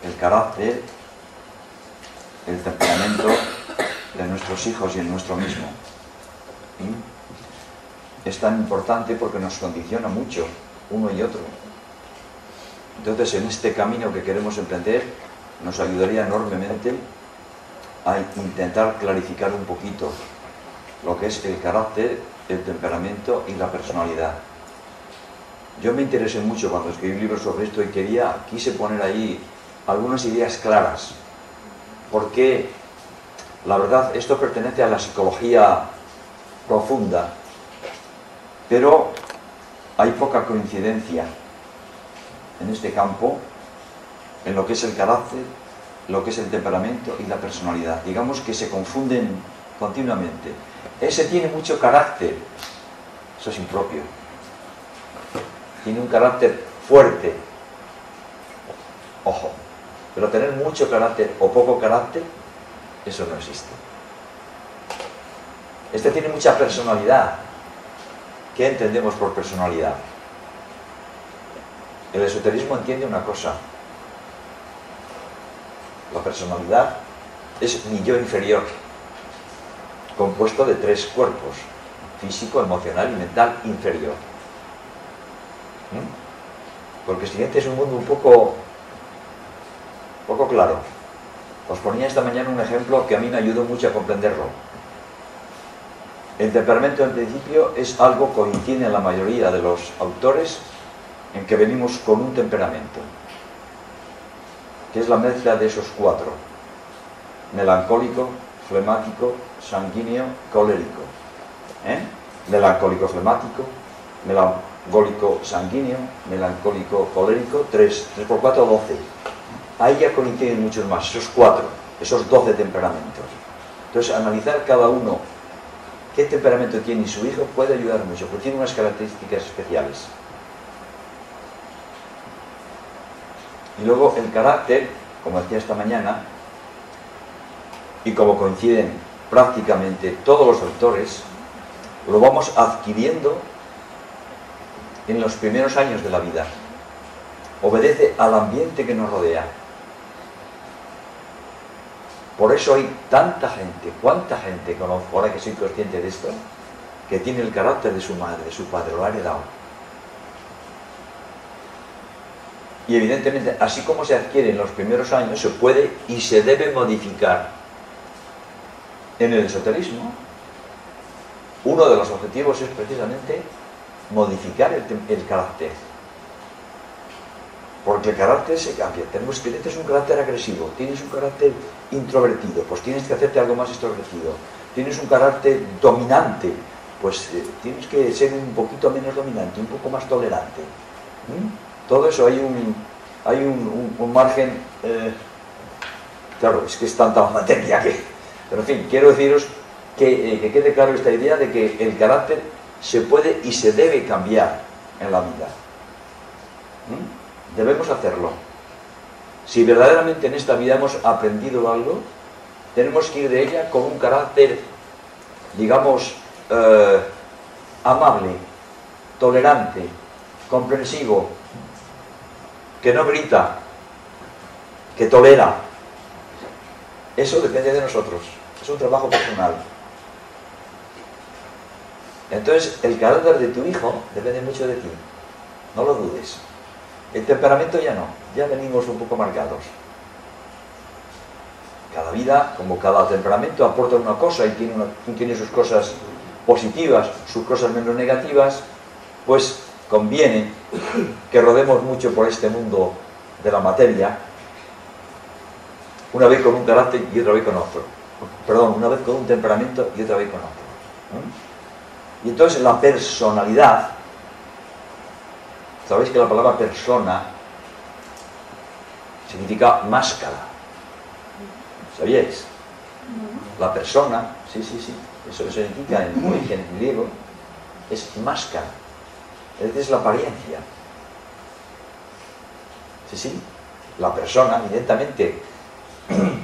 el carácter, el temperamento de nuestros hijos y el nuestro mismo. Es tan importante porque nos condiciona mucho uno y otro. Entonces, en este camino que queremos emprender, nos ayudaría enormemente a intentar clarificar un poquito lo que es el carácter, el temperamento y la personalidad. Yo me interesé mucho cuando escribí libros sobre esto y quise poner ahí algunas ideas claras, porque la verdad esto pertenece a la psicología profunda, pero hay poca coincidencia en este campo, en lo que es el carácter, lo que es el temperamento y la personalidad. Digamos que se confunden continuamente. Ese tiene mucho carácter, eso es impropio. Tiene un carácter fuerte, ojo, pero tener mucho carácter o poco carácter, eso no existe. Este tiene mucha personalidad. ¿Qué entendemos por personalidad? El esoterismo entiende una cosa: la personalidad es mi yo inferior, compuesto de 3 cuerpos: físico, emocional y mental inferior. Porque el siguiente es un mundo un poco claro. Os ponía esta mañana un ejemplo que a mí me ayudó mucho a comprenderlo. El temperamento, en principio, es algo que coincide en la mayoría de los autores en que venimos con un temperamento, que es la mezcla de esos 4: melancólico, flemático, sanguíneo, colérico. Melancólico, flemático, melancólico, sanguíneo, melancólico, colérico, 3 por 4, 12. Ahí ya coinciden muchos más, esos 4, esos 12 temperamentos. Entonces, analizar cada uno qué temperamento tiene su hijo puede ayudar mucho, porque tiene unas características especiales. Y luego el carácter, como decía esta mañana, y como coinciden prácticamente todos los autores, lo vamos adquiriendo en los primeros años de la vida. Obedece al ambiente que nos rodea. Por eso hay tanta gente, cuánta gente conozco, ahora que soy consciente de esto, que tiene el carácter de su madre, de su padre, lo ha heredado. Y evidentemente, así como se adquiere en los primeros años, se puede y se debe modificar. En el esoterismo, uno de los objetivos es precisamente modificar el carácter. Porque el carácter se cambia. Tenemos que tienes un carácter agresivo, tienes un carácter introvertido, pues tienes que hacerte algo más extrovertido. Tienes un carácter dominante, pues tienes que ser un poquito menos dominante, un poco más tolerante. Todo eso hay un margen. Claro, es que es tanta materia que... Pero en fin, quiero deciros que quede claro esta idea de que el carácter se puede y se debe cambiar en la vida. Debemos hacerlo. Si verdaderamente en esta vida hemos aprendido algo, tenemos que ir de ella con un carácter, digamos, amable, tolerante, comprensivo, que no grita, que tolera. Eso depende de nosotros, es un trabajo personal. Entonces, el carácter de tu hijo depende mucho de ti, no lo dudes. El temperamento ya no, ya venimos un poco marcados. Cada vida, como cada temperamento, aporta una cosa y tiene sus cosas positivas, sus cosas menos negativas, pues conviene que rodemos mucho por este mundo de la materia, una vez con un carácter y otra vez con otro. Perdón, una vez con un temperamento y otra vez con otro. Y entonces la personalidad, sabéis que la palabra persona significa máscara. ¿Sabíais? La persona, sí, eso significa en origen en griego, es máscara. Es la apariencia. Sí, la persona, evidentemente.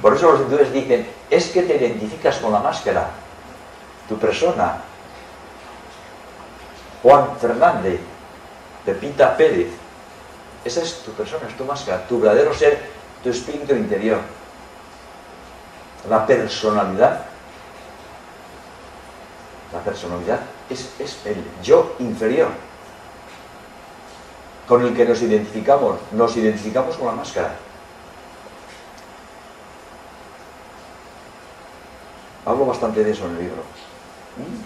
Por eso los hindúes dicen, es que te identificas con la máscara. Tu persona, Juan Fernández, Pepita Pérez, Esa es tu persona, es tu máscara, tu verdadero ser, tu espíritu interior. La personalidad es el yo inferior, con el que nos identificamos con la máscara. Hablo bastante de eso en el libro,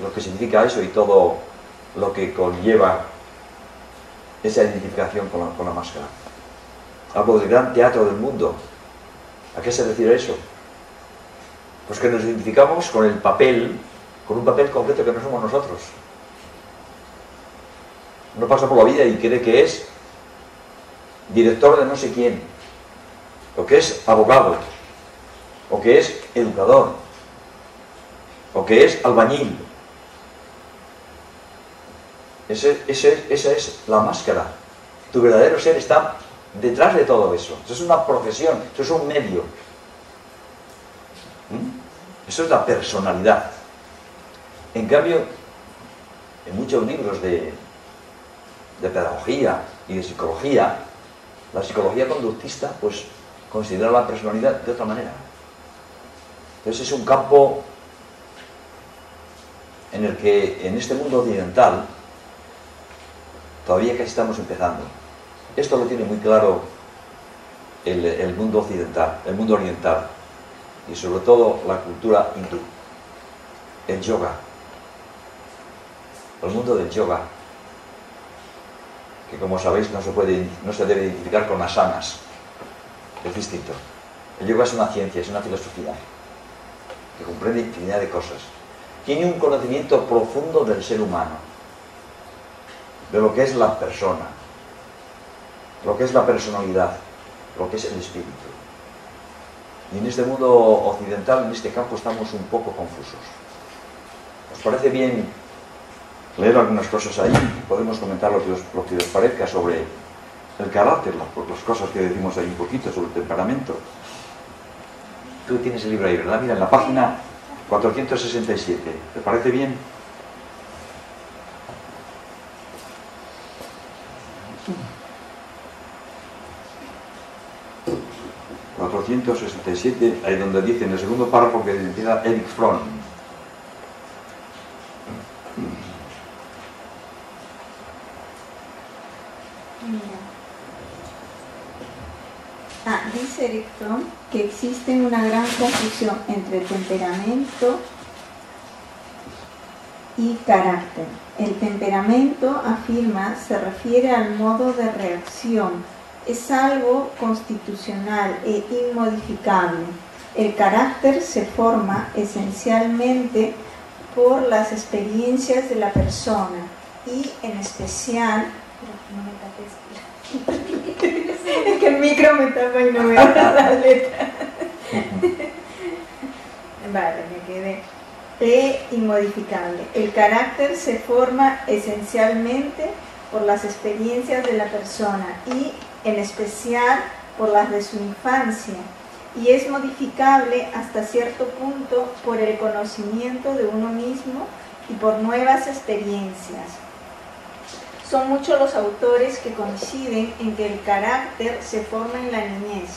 lo que significa eso y todo lo que conlleva esa identificación con la máscara. Hablo del gran teatro del mundo. ¿A qué se refiere eso? Pues que nos identificamos con el papel, con un papel concreto que no somos nosotros. Uno pasa por la vida y cree que es director de no sé quién, o que es abogado, o que es educador, o que es albañil. Esa es la máscara. Tu verdadero ser está detrás de todo eso. Eso es una profesión, eso es un medio. Eso es la personalidad. En cambio, en muchos libros de pedagogía y de psicología, la psicología conductista pues considera la personalidad de otra manera. Entonces es un campo en el que en este mundo occidental todavía casi estamos empezando. Esto lo tiene muy claro el mundo occidental, el mundo oriental y sobre todo la cultura hindú, el yoga, el mundo del yoga, que como sabéis no se debe identificar con asanas, es distinto. El yoga es una ciencia, es una filosofía que comprende infinidad de cosas. Tiene un conocimiento profundo del ser humano, de lo que es la persona, lo que es la personalidad, lo que es el espíritu. Y en este mundo occidental, en este campo, estamos un poco confusos. ¿Os parece bien leer algunas cosas ahí? Podemos comentar lo que os parezca sobre el carácter, las cosas que decimos ahí un poquito, sobre el temperamento. Tú tienes el libro ahí, ¿verdad? Mira, en la página 467. ¿Te parece bien? Ahí donde dice en el segundo párrafo que empieza Erich Fromm. Dice Erich Fromm que existe una gran confusión entre temperamento y carácter. El temperamento, afirma, se refiere al modo de reacción. Es algo constitucional e inmodificable. El carácter se forma esencialmente por las experiencias de la persona y en especial... Es que el micro me tapa y no me da la letra. Vale, me quedé. Inmodificable. El carácter se forma esencialmente por las experiencias de la persona y en especial por las de su infancia, y es modificable hasta cierto punto por el conocimiento de uno mismo y por nuevas experiencias. Son muchos los autores que coinciden en que el carácter se forma en la niñez.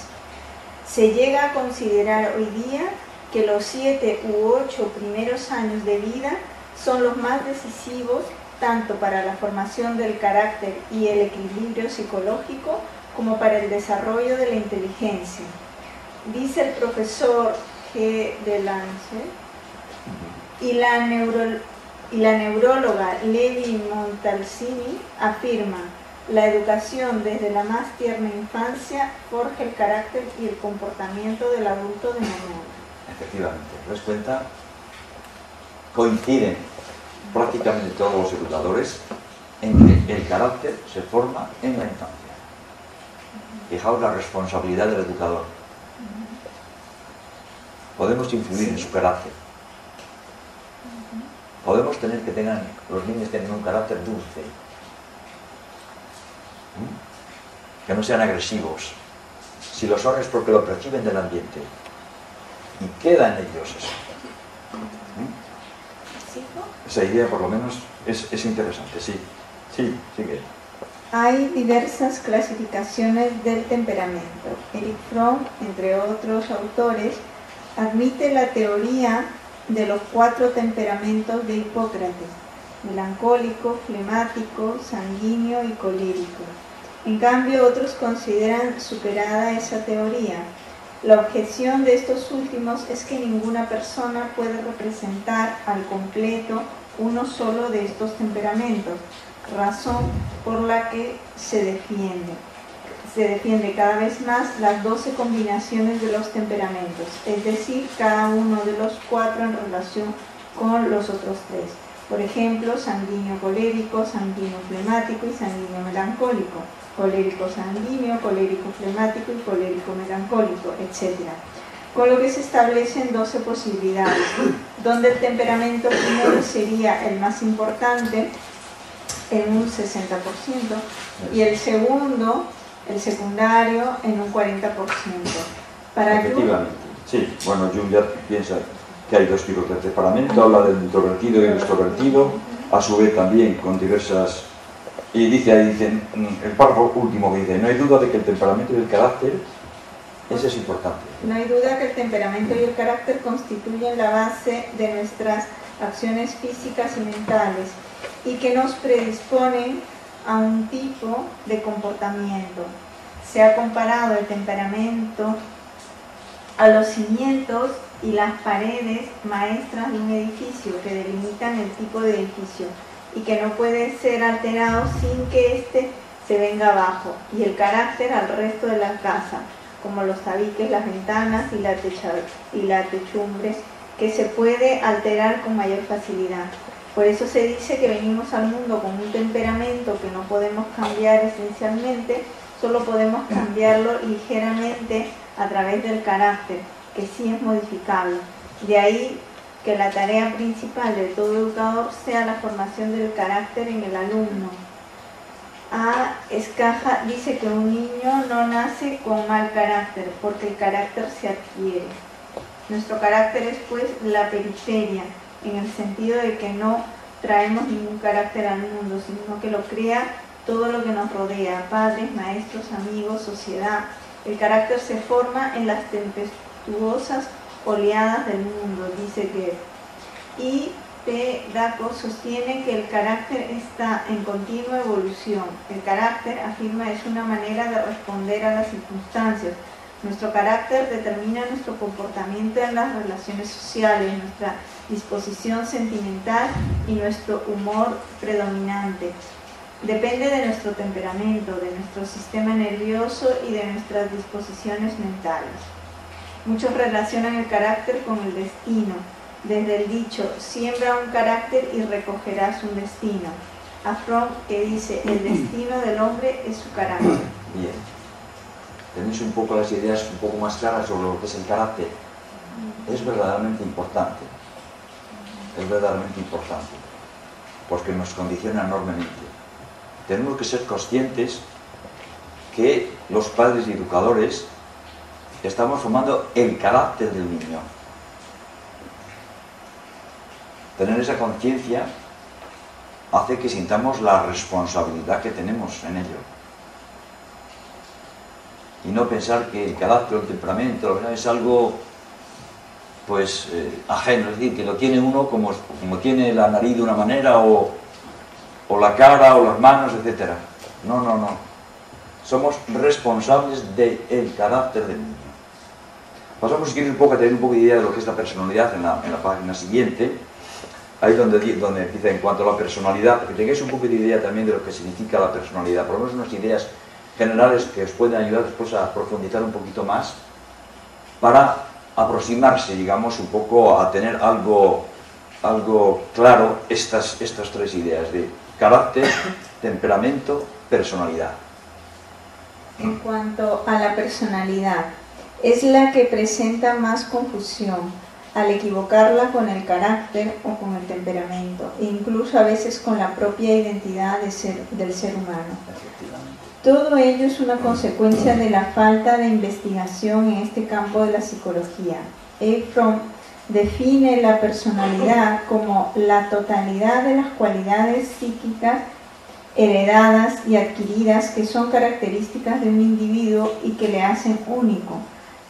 Se llega a considerar hoy día que los 7 u 8 primeros años de vida son los más decisivos tanto para la formación del carácter y el equilibrio psicológico como para el desarrollo de la inteligencia. Dice el profesor G. Delance y la neuróloga Levi Montalcini afirma: la educación desde la más tierna infancia forja el carácter y el comportamiento del adulto de mañana. Efectivamente, ¿te das cuenta? Coinciden prácticamente todos los educadores en que el carácter se forma en la infancia. Fijaos la responsabilidad del educador. Podemos influir en su carácter. Podemos tener que los niños tengan un carácter dulce. Que no sean agresivos. Si lo son es porque lo perciben del ambiente. Y queda en ellos eso. Esa idea por lo menos es interesante, sí. Sí, sigue. hay diversas clasificaciones del temperamento. Erich Fromm, entre otros autores, admite la teoría de los 4 temperamentos de Hipócrates: melancólico, flemático, sanguíneo y colérico. En cambio, otros consideran superada esa teoría. La objeción de estos últimos es que ninguna persona puede representar al completo uno solo de estos temperamentos, razón por la que se defiende cada vez más las 12 combinaciones de los temperamentos, es decir, cada uno de los 4 en relación con los otros 3. Por ejemplo, sanguíneo colérico, sanguíneo flemático y sanguíneo melancólico, colérico sanguíneo, colérico flemático y colérico melancólico, etc. Con lo que se establecen 12 posibilidades, donde el temperamento primero sería el más importante en un 60% y el segundo, el secundario, en un 40%. Para efectivamente, sí. Bueno, Jung ya piensa que hay 2 tipos de temperamento, habla del introvertido y el extrovertido, a su vez también con diversas... Y dice el párrafo último que dice: no hay duda de que el temperamento y el carácter, ese es importante. No hay duda que el temperamento y el carácter constituyen la base de nuestras acciones físicas y mentales y que nos predisponen a un tipo de comportamiento. Se ha comparado el temperamento a los cimientos y las paredes maestras de un edificio que delimitan el tipo de edificio y que no puede ser alterado sin que éste se venga abajo, y el carácter al resto de la casa, como los tabiques, las ventanas y la techumbre, que se puede alterar con mayor facilidad. Por eso se dice que venimos al mundo con un temperamento que no podemos cambiar esencialmente, solo podemos cambiarlo ligeramente a través del carácter, que sí es modificable. De ahí que la tarea principal de todo educador sea la formación del carácter en el alumno. A. Escaja dice que un niño no nace con mal carácter, porque el carácter se adquiere. Nuestro carácter es pues la periferia, en el sentido de que no traemos ningún carácter al mundo, sino que lo crea todo lo que nos rodea: padres, maestros, amigos, sociedad. El carácter se forma en las tempestuosas oleadas del mundo, dice que. Y P. Daco sostiene que el carácter está en continua evolución. El carácter, afirma, es una manera de responder a las circunstancias. Nuestro carácter determina nuestro comportamiento en las relaciones sociales, nuestra disposición sentimental y nuestro humor predominante. Depende de nuestro temperamento, de nuestro sistema nervioso y de nuestras disposiciones mentales. Muchos relacionan el carácter con el destino, desde el dicho: siembra un carácter y recogerás un destino. A Fromm, que dice: el destino del hombre es su carácter. Bien. ¿Tenéis un poco las ideas un poco más claras sobre lo que es el carácter? Es verdaderamente importante. Es verdaderamente importante. Porque nos condiciona enormemente. Tenemos que ser conscientes que los padres y educadores estamos formando el carácter del niño. Tener esa conciencia hace que sintamos la responsabilidad que tenemos en ello. Y no pensar que el carácter o el temperamento es algo pues ajeno, es decir, que lo tiene uno como tiene la nariz de una manera o la cara o las manos, etc. No, no, no. Somos responsables del carácter del niño. Pasamos, si queréis, un poco a tener un poco de idea de lo que es la personalidad en la página siguiente. Ahí donde empieza en cuanto a la personalidad, que tengáis un poco de idea también de lo que significa la personalidad, por lo menos unas ideas generales que os pueden ayudar después a profundizar un poquito más para aproximarse, digamos, un poco a tener algo claro estas 3 ideas de carácter, temperamento, personalidad. En cuanto a la personalidad, es la que presenta más confusión al equivocarla con el carácter o con el temperamento, e incluso a veces con la propia identidad del ser humano. Todo ello es una consecuencia de la falta de investigación en este campo de la psicología. Fromm define la personalidad como la totalidad de las cualidades psíquicas heredadas y adquiridas que son características de un individuo y que le hacen único.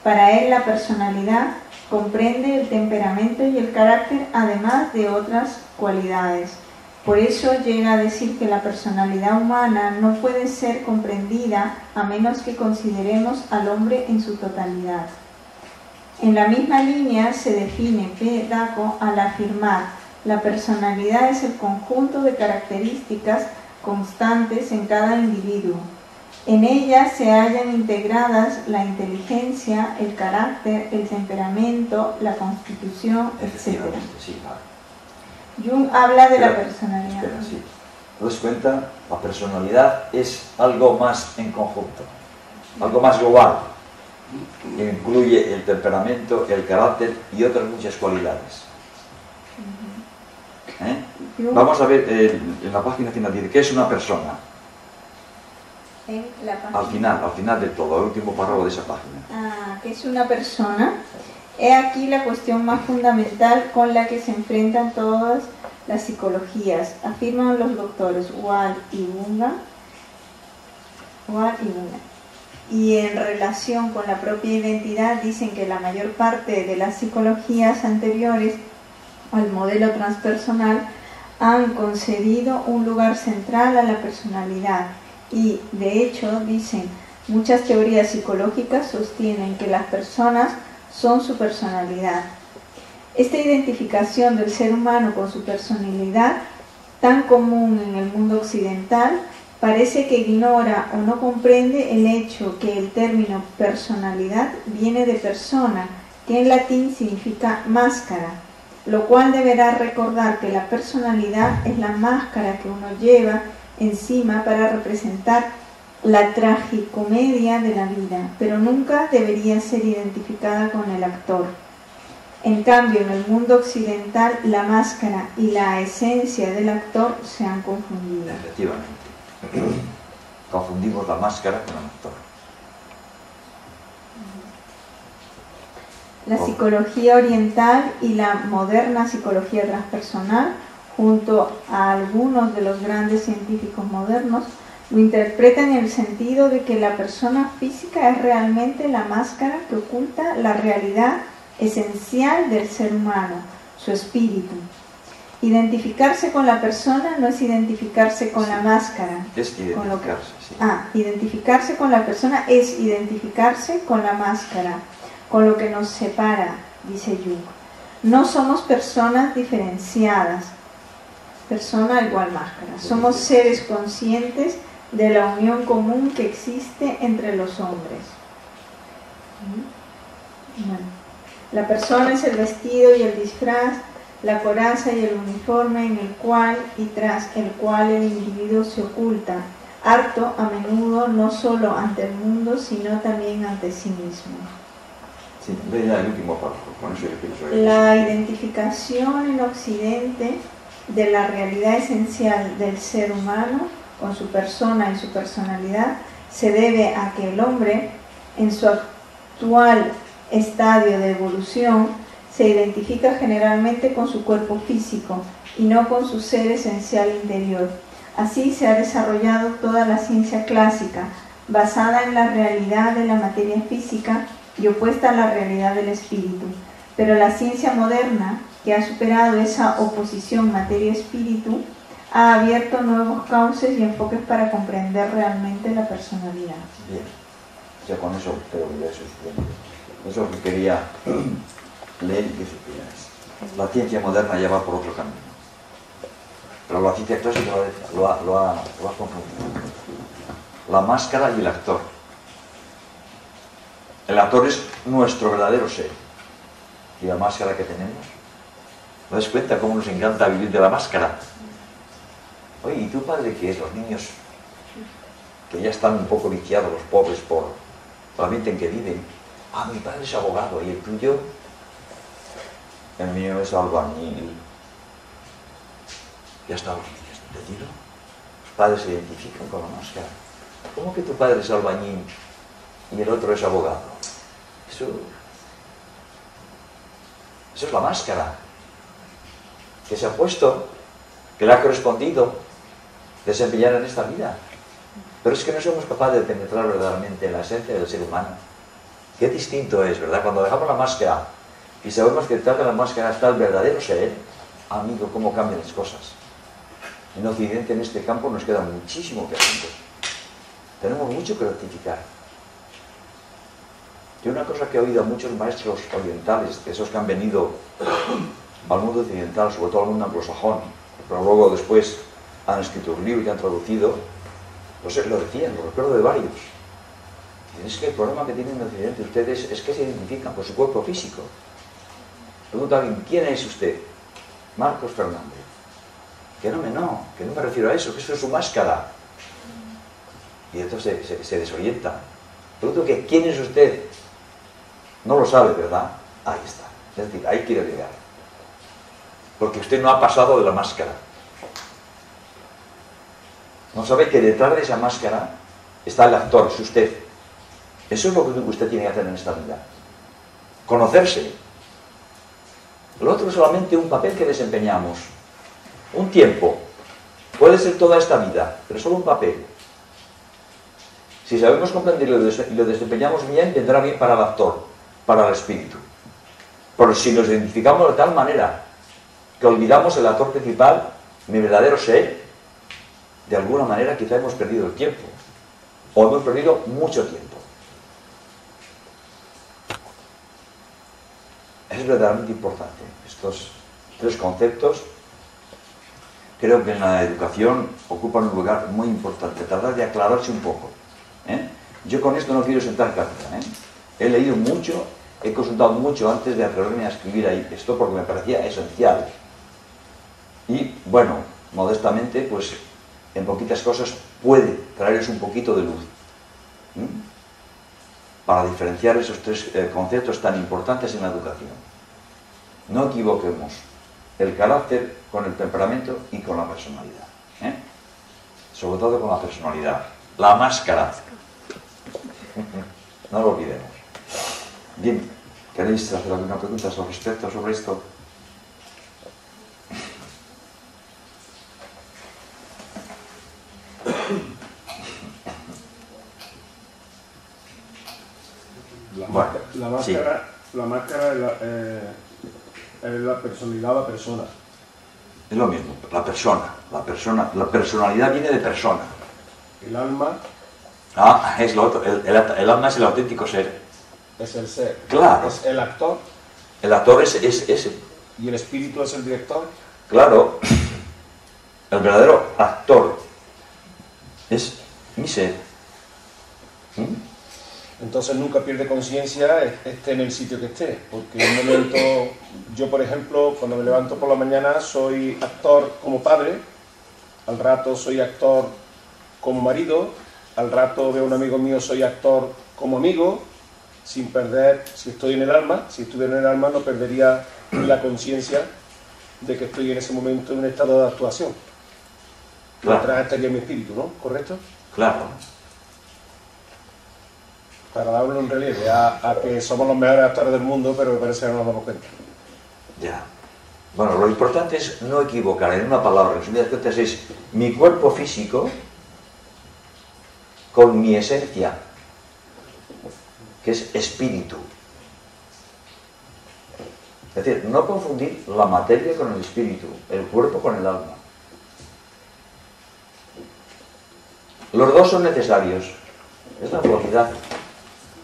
Para él la personalidad comprende el temperamento y el carácter, además de otras cualidades. Por eso llega a decir que la personalidad humana no puede ser comprendida a menos que consideremos al hombre en su totalidad. En la misma línea se define P. Daco al afirmar: la personalidad es el conjunto de características constantes en cada individuo. En ella se hallan integradas la inteligencia, el carácter, el temperamento, la constitución, etc. Sí, vale. Jung habla de la personalidad. Espera, sí. ¿Te das cuenta? La personalidad es algo más en conjunto, algo más global, que incluye el temperamento, el carácter y otras muchas cualidades. Vamos a ver en la página final, dice, ¿qué es una persona? En la página. Al final de todo, el último párrafo de esa página. ¿Qué es una persona? He aquí la cuestión más fundamental con la que se enfrentan todas las psicologías, afirman los doctores Wall y Bunga. Y en relación con la propia identidad dicen que la mayor parte de las psicologías anteriores al modelo transpersonal han concedido un lugar central a la personalidad y, de hecho, dicen, muchas teorías psicológicas sostienen que las personas son su personalidad. Esta identificación del ser humano con su personalidad, tan común en el mundo occidental, parece que ignora o no comprende el hecho que el término personalidad viene de persona, que en latín significa máscara, lo cual deberá recordar que la personalidad es la máscara que uno lleva encima para representar la tragicomedia de la vida, pero nunca debería ser identificada con el actor. En cambio, en el mundo occidental, la máscara y la esencia del actor se han confundido. Efectivamente. Confundimos la máscara con el actor. La psicología oriental y la moderna psicología transpersonal, junto a algunos de los grandes científicos modernos, lo interpretan en el sentido de que la persona física es realmente la máscara que oculta la realidad esencial del ser humano, su espíritu. Identificarse con la persona no es identificarse con la máscara. Es identificarse, sí. Identificarse con la persona es identificarse con la máscara, con lo que nos separa, dice Jung. No somos personas diferenciadas, persona igual máscara. Somos seres conscientes de la unión común que existe entre los hombres. Bueno, la persona es el vestido y el disfraz, la coraza y el uniforme en el cual y tras el cual el individuo se oculta, harto a menudo no solo ante el mundo, sino también ante sí mismo. Sí, ve ya el último párrafo, con eso yo pienso. La identificación en Occidente de la realidad esencial del ser humano con su persona y su personalidad se debe a que el hombre, en su actual estadio de evolución, se identifica generalmente con su cuerpo físico y no con su ser esencial interior. Así se ha desarrollado toda la ciencia clásica, basada en la realidad de la materia física y opuesta a la realidad del espíritu. Pero la ciencia moderna, que ha superado esa oposición materia-espíritu, ha abierto nuevos cauces y enfoques para comprender realmente la personalidad. Bien, ya con eso creo que ya es suficiente. Eso es lo que quería leer y que supieras. La ciencia moderna ya va por otro camino, pero la ciencia clásica lo ha confundido. La máscara y el actor. El actor es nuestro verdadero ser. Y la máscara que tenemos, ¿no das cuenta cómo nos encanta vivir de la máscara? Oye, ¿y tu padre qué es? Los niños que ya están un poco viciados, los pobres, por el ambiente en que viven. Mi padre es abogado, ¿y el tuyo? El mío es albañil. Ya está, ¿entendido? Los padres se identifican con la máscara. ¿Cómo que tu padre es albañil y el otro es abogado? Eso es la máscara que se ha puesto, que le ha correspondido desempeñar en esta vida. Pero es que no somos capaces de penetrar verdaderamente en la esencia del ser humano. Qué distinto es, ¿verdad? Cuando dejamos la máscara y sabemos que detrás de la máscara está el verdadero ser, amigo, cómo cambian las cosas. En Occidente, en este campo, nos queda muchísimo que hacer. Tenemos mucho que rectificar. Y una cosa que he oído a muchos maestros orientales, esos que han venido al mundo occidental, sobre todo al mundo anglosajón, pero luego después han escrito un libro y han traducido, no sé, lo decían, lo recuerdo de varios. Dicen, es que el problema que tienen en Occidente ustedes es que se identifican por su cuerpo físico. Pregunta a alguien, ¿quién es usted? Marcos Fernández. Que no me refiero a eso, que eso es su máscara. Y entonces se desorienta. Pregunto que, ¿quién es usted? No lo sabe, ¿verdad? Ahí está. Es decir, ahí quiero llegar. Porque usted no ha pasado de la máscara. No sabe que detrás de esa máscara está el actor, es usted. Eso es lo que usted tiene que hacer en esta vida. Conocerse. Lo otro es solamente un papel que desempeñamos. Un tiempo. Puede ser toda esta vida, pero solo un papel. Si sabemos comprenderlo y lo desempeñamos bien, vendrá bien para el actor, para el espíritu. Pero si nos identificamos de tal manera que olvidamos el actor principal, mi verdadero ser, de alguna manera quizá hemos perdido el tiempo. O hemos perdido mucho tiempo. Es verdaderamente importante. Estos tres conceptos creo que en la educación ocupan un lugar muy importante. Tratar de aclararse un poco. Yo con esto no quiero sentar cátedra. He leído mucho, he consultado mucho antes de atreverme a escribir ahí esto porque me parecía esencial. Y bueno, modestamente, pues en poquitas cosas puede traerles un poquito de luz. Para diferenciar esos tres conceptos tan importantes en la educación. No equivoquemos el carácter con el temperamento y con la personalidad. Sobre todo con la personalidad. La máscara. No lo olvidemos. Bien, ¿queréis hacer alguna pregunta sobre esto? La máscara es la personalidad de la persona. Es lo mismo, la personalidad viene de persona. El alma es lo otro, el alma es el auténtico ser. es el ser. Claro. Es el actor. El actor es ese. ¿Y el espíritu es el director? Claro. El verdadero actor es mi ser. Entonces nunca pierde conciencia, esté en el sitio que esté, porque en un momento, yo por ejemplo, cuando me levanto por la mañana soy actor como padre, al rato soy actor como marido, al rato veo a un amigo mío, soy actor como amigo, sin perder, si estuviera en el alma no perdería la conciencia de que estoy en ese momento en un estado de actuación. Claro. Detrás estaría mi espíritu, ¿no? ¿Correcto? Claro. Para darle un relieve a que somos los mejores actores del mundo, pero me parece que no nos damos cuenta. Ya. Bueno, lo importante es no equivocar. En una palabra, en resumidas cuentas, es mi cuerpo físico con mi esencia, que es espíritu. Es decir, no confundir la materia con el espíritu, el cuerpo con el alma. Los dos son necesarios. Es la dualidad.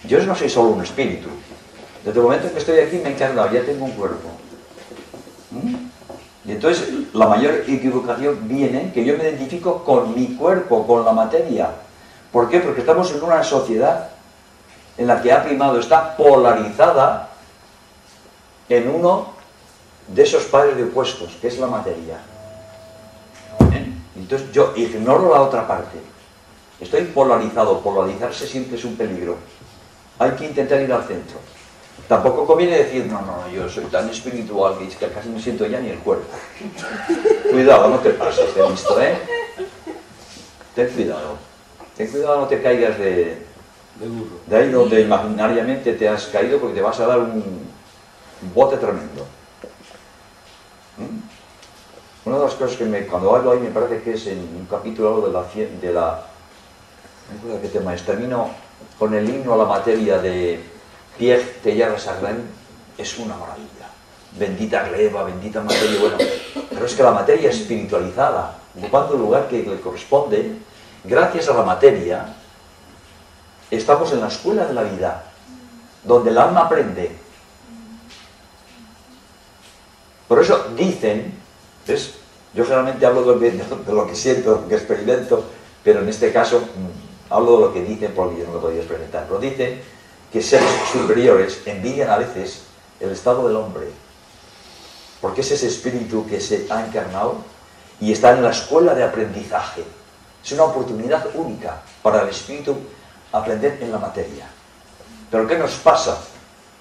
Yo no soy solo un espíritu. Desde el momento en que estoy aquí me he encarnado, ya tengo un cuerpo. Y entonces la mayor equivocación viene que yo me identifico con mi cuerpo, con la materia. ¿Por qué? Porque estamos en una sociedad en la que ha primado, está polarizada en uno de esos pares de opuestos, que es la materia. Entonces yo ignoro la otra parte. Estoy polarizado. Polarizarse siempre es un peligro. Hay que intentar ir al centro. Tampoco conviene decir, no, yo soy tan espiritual que es que casi no siento ya ni el cuerpo. Cuidado, no te pases de listo, Ten cuidado. Ten cuidado, no te caigas de ahí donde imaginariamente te has caído, porque te vas a dar un bote tremendo. Una de las cosas que cuando hablo ahí me parece que es en un capítulo de la no recuerdo qué tema es, termino con el himno a la materia de Pierre Teilhard-de-Chardin, es una maravilla. Bendita gleba, bendita materia, bueno, pero es que la materia espiritualizada, ocupando el lugar que le corresponde, gracias a la materia, estamos en la escuela de la vida, donde el alma aprende. Por eso dicen, ¿ves? Yo generalmente hablo de lo que siento, de lo que experimento, pero en este caso hablo de lo que dicen porque yo no lo podía experimentar. Pero dicen que seres superiores envidian a veces el estado del hombre, porque es ese espíritu que se ha encarnado y está en la escuela de aprendizaje. Es una oportunidad única para el espíritu aprender en la materia. Pero ¿qué nos pasa?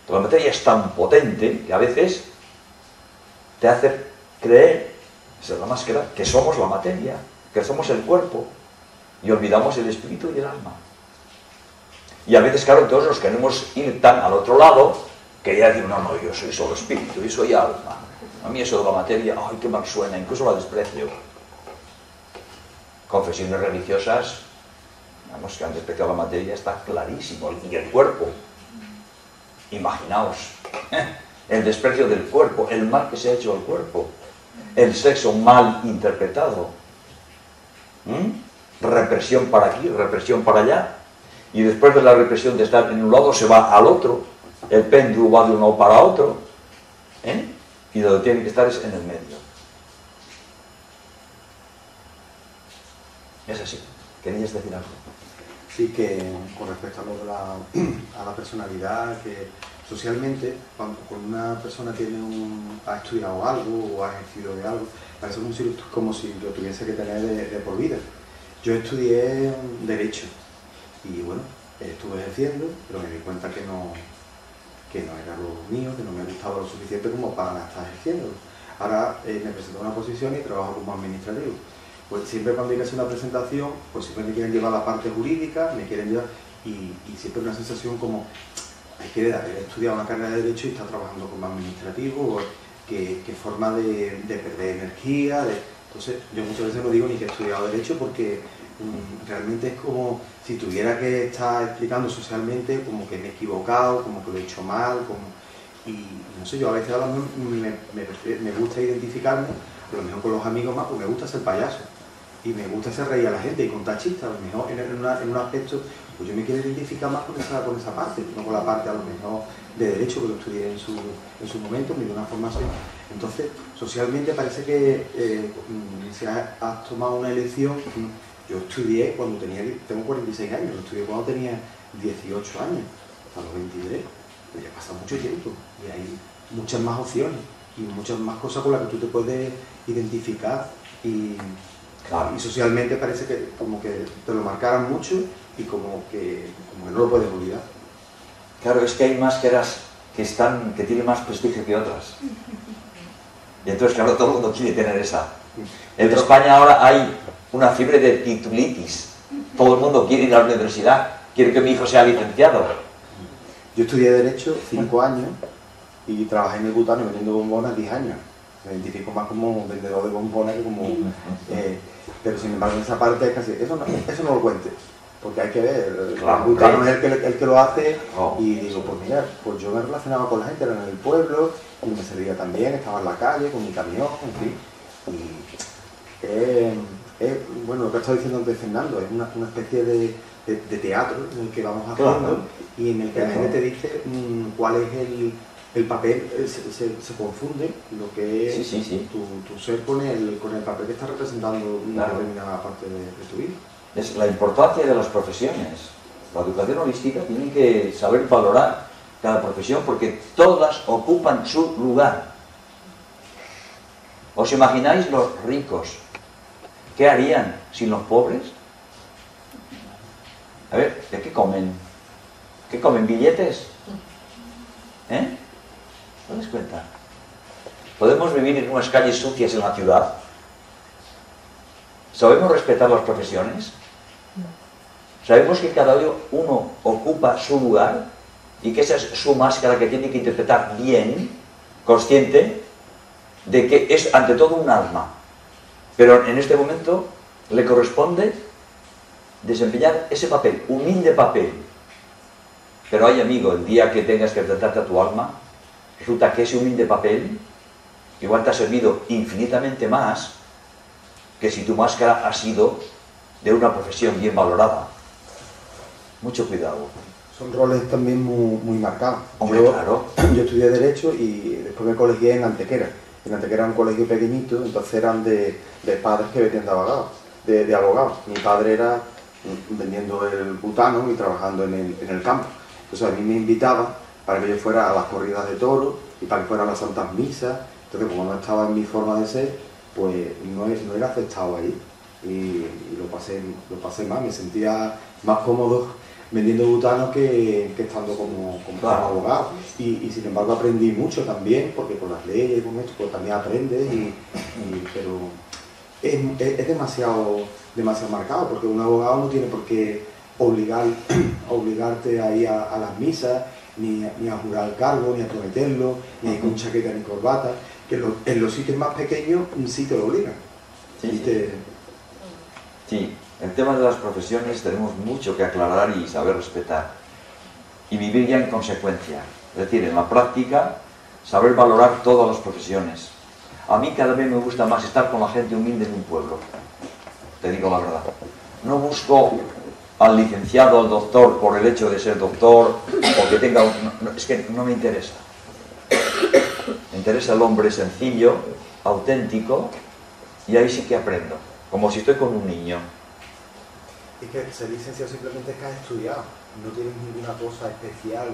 La materia es tan potente que a veces te hace creer, esa es la máscara, que somos la materia, que somos el cuerpo, y olvidamos el espíritu y el alma. Y a veces, claro, todos nos queremos ir tan al otro lado que ya decimos, no, yo soy solo espíritu, yo soy alma. A mí eso de la materia, ay, qué mal suena, incluso la desprecio. Confesiones religiosas, vamos, que han despreciado la materia, está clarísimo, y el cuerpo. Imaginaos, el desprecio del cuerpo, el mal que se ha hecho al cuerpo, el sexo mal interpretado, represión para aquí, represión para allá, y después de la represión de estar en un lado se va al otro, el péndulo va de un lado para otro, y donde tiene que estar es en el medio. Es así. ¿Querías decir algo? Sí, que con respecto a lo de la personalidad, que socialmente, cuando una persona ha estudiado algo o ha ejercido de algo, parece como si lo tuviese que tener de por vida. Yo estudié Derecho y bueno, estuve ejerciendo, pero me di cuenta que no era lo mío, que no me gustaba lo suficiente como para estar ejerciendo. Ahora me presento a una posición y trabajo como administrativo. Pues siempre cuando hay que hacer una presentación, pues siempre me quieren llevar la parte jurídica, me quieren llevar, y siempre una sensación como, hay que haber estudiado una carrera de Derecho y estar trabajando como administrativo, qué forma de perder energía. Entonces yo muchas veces no digo ni que he estudiado Derecho porque realmente es como si tuviera que estar explicando socialmente como que me he equivocado, como que lo he hecho mal, y no sé, yo a veces ahora me gusta identificarme, a lo mejor con los amigos más, pues me gusta ser payaso. Y me gusta hacer reír a la gente y contar chistes. A lo mejor en un aspecto, pues yo me quiero identificar más con esa parte, no con la parte a lo mejor de Derecho que lo estudié en su momento, me dio una formación. Entonces, socialmente parece que si has tomado una elección. Yo estudié cuando tengo 46 años, lo estudié cuando tenía 18 años, hasta los 23. Pero ya ha pasado mucho tiempo y hay muchas más opciones y muchas más cosas con las que tú te puedes identificar. Claro. Y socialmente parece que como que te lo marcaran mucho y como que no lo puedes olvidar. Claro, es que hay máscaras que tienen más prestigio que otras. Y entonces, claro, todo el mundo quiere tener esa. En España ahora hay una fiebre de titulitis. Todo el mundo quiere ir a la universidad, quiere que mi hijo sea licenciado. Yo estudié Derecho 5 años y trabajé en el Butano vendiendo bombonas 10 años. Me identifico más como vendedor de bombonas que como... pero sin embargo en esa parte es casi... Eso no lo cuentes, porque hay que ver, claro, el Butano es el que lo hace. Y digo, pues mira, pues yo me relacionaba con la gente, era en el pueblo, y me servía también, estaba en la calle con mi camión, en fin. Y bueno, lo que ha estado diciendo antes Fernando, es una especie de teatro en el que vamos haciendo, claro, y en el que la gente te dice cuál es el papel, se confunde lo que es tu ser con el papel que está representando una determinada parte de tu vida. Es la importancia de las profesiones. La educación holística tiene que saber valorar cada profesión porque todas ocupan su lugar. ¿Os imagináis los ricos? ¿Qué harían sin los pobres? A ver, ¿de qué comen? ¿Qué comen? ¿Billetes? ¿No les cuenta? ¿Podemos vivir en unas calles sucias en la ciudad? ¿Sabemos respetar las profesiones? ¿Sabemos que cada uno ocupa su lugar? Y que esa es su máscara que tiene que interpretar bien, consciente de que es ante todo un alma. Pero en este momento le corresponde desempeñar ese papel, humilde papel. Pero ay, amigo, el día que tengas que enfrentarte a tu alma, resulta que ese humilde papel igual te ha servido infinitamente más que si tu máscara ha sido de una profesión bien valorada. Mucho cuidado. Son roles también muy marcados. Hombre, claro. Yo estudié Derecho y después me colegié en Antequera. En Antequera era un colegio pequeñito, entonces eran de padres que venían de abogados. Mi padre era vendiendo el butano y trabajando en el campo. Entonces a mí me invitaban para que yo fuera a las corridas de toros y para que fuera a las santas misas. Entonces, como no estaba en mi forma de ser, pues no era aceptado ahí. Y lo pasé mal, me sentía más cómodo vendiendo butano que estando como abogado. Y sin embargo aprendí mucho también, porque por las leyes y con esto pues también aprendes, pero es demasiado marcado, porque un abogado no tiene por qué obligarte a ir a las misas, ni a jurar el cargo, ni a prometerlo, ni a ir con chaqueta ni corbata, que en los sitios más pequeños sí te lo obligan. Sí, el tema de las profesiones tenemos mucho que aclarar y saber respetar. Y vivir ya en consecuencia. Es decir, en la práctica, saber valorar todas las profesiones. A mí cada vez me gusta más estar con la gente humilde en un pueblo. Te digo la verdad. No busco al licenciado, al doctor, por el hecho de ser doctor, o que tenga es que no me interesa. Me interesa el hombre sencillo, auténtico, y ahí sí que aprendo. Como si estoy con un niño. Es que ser licenciado simplemente es que has estudiado, no tienes ninguna cosa especial,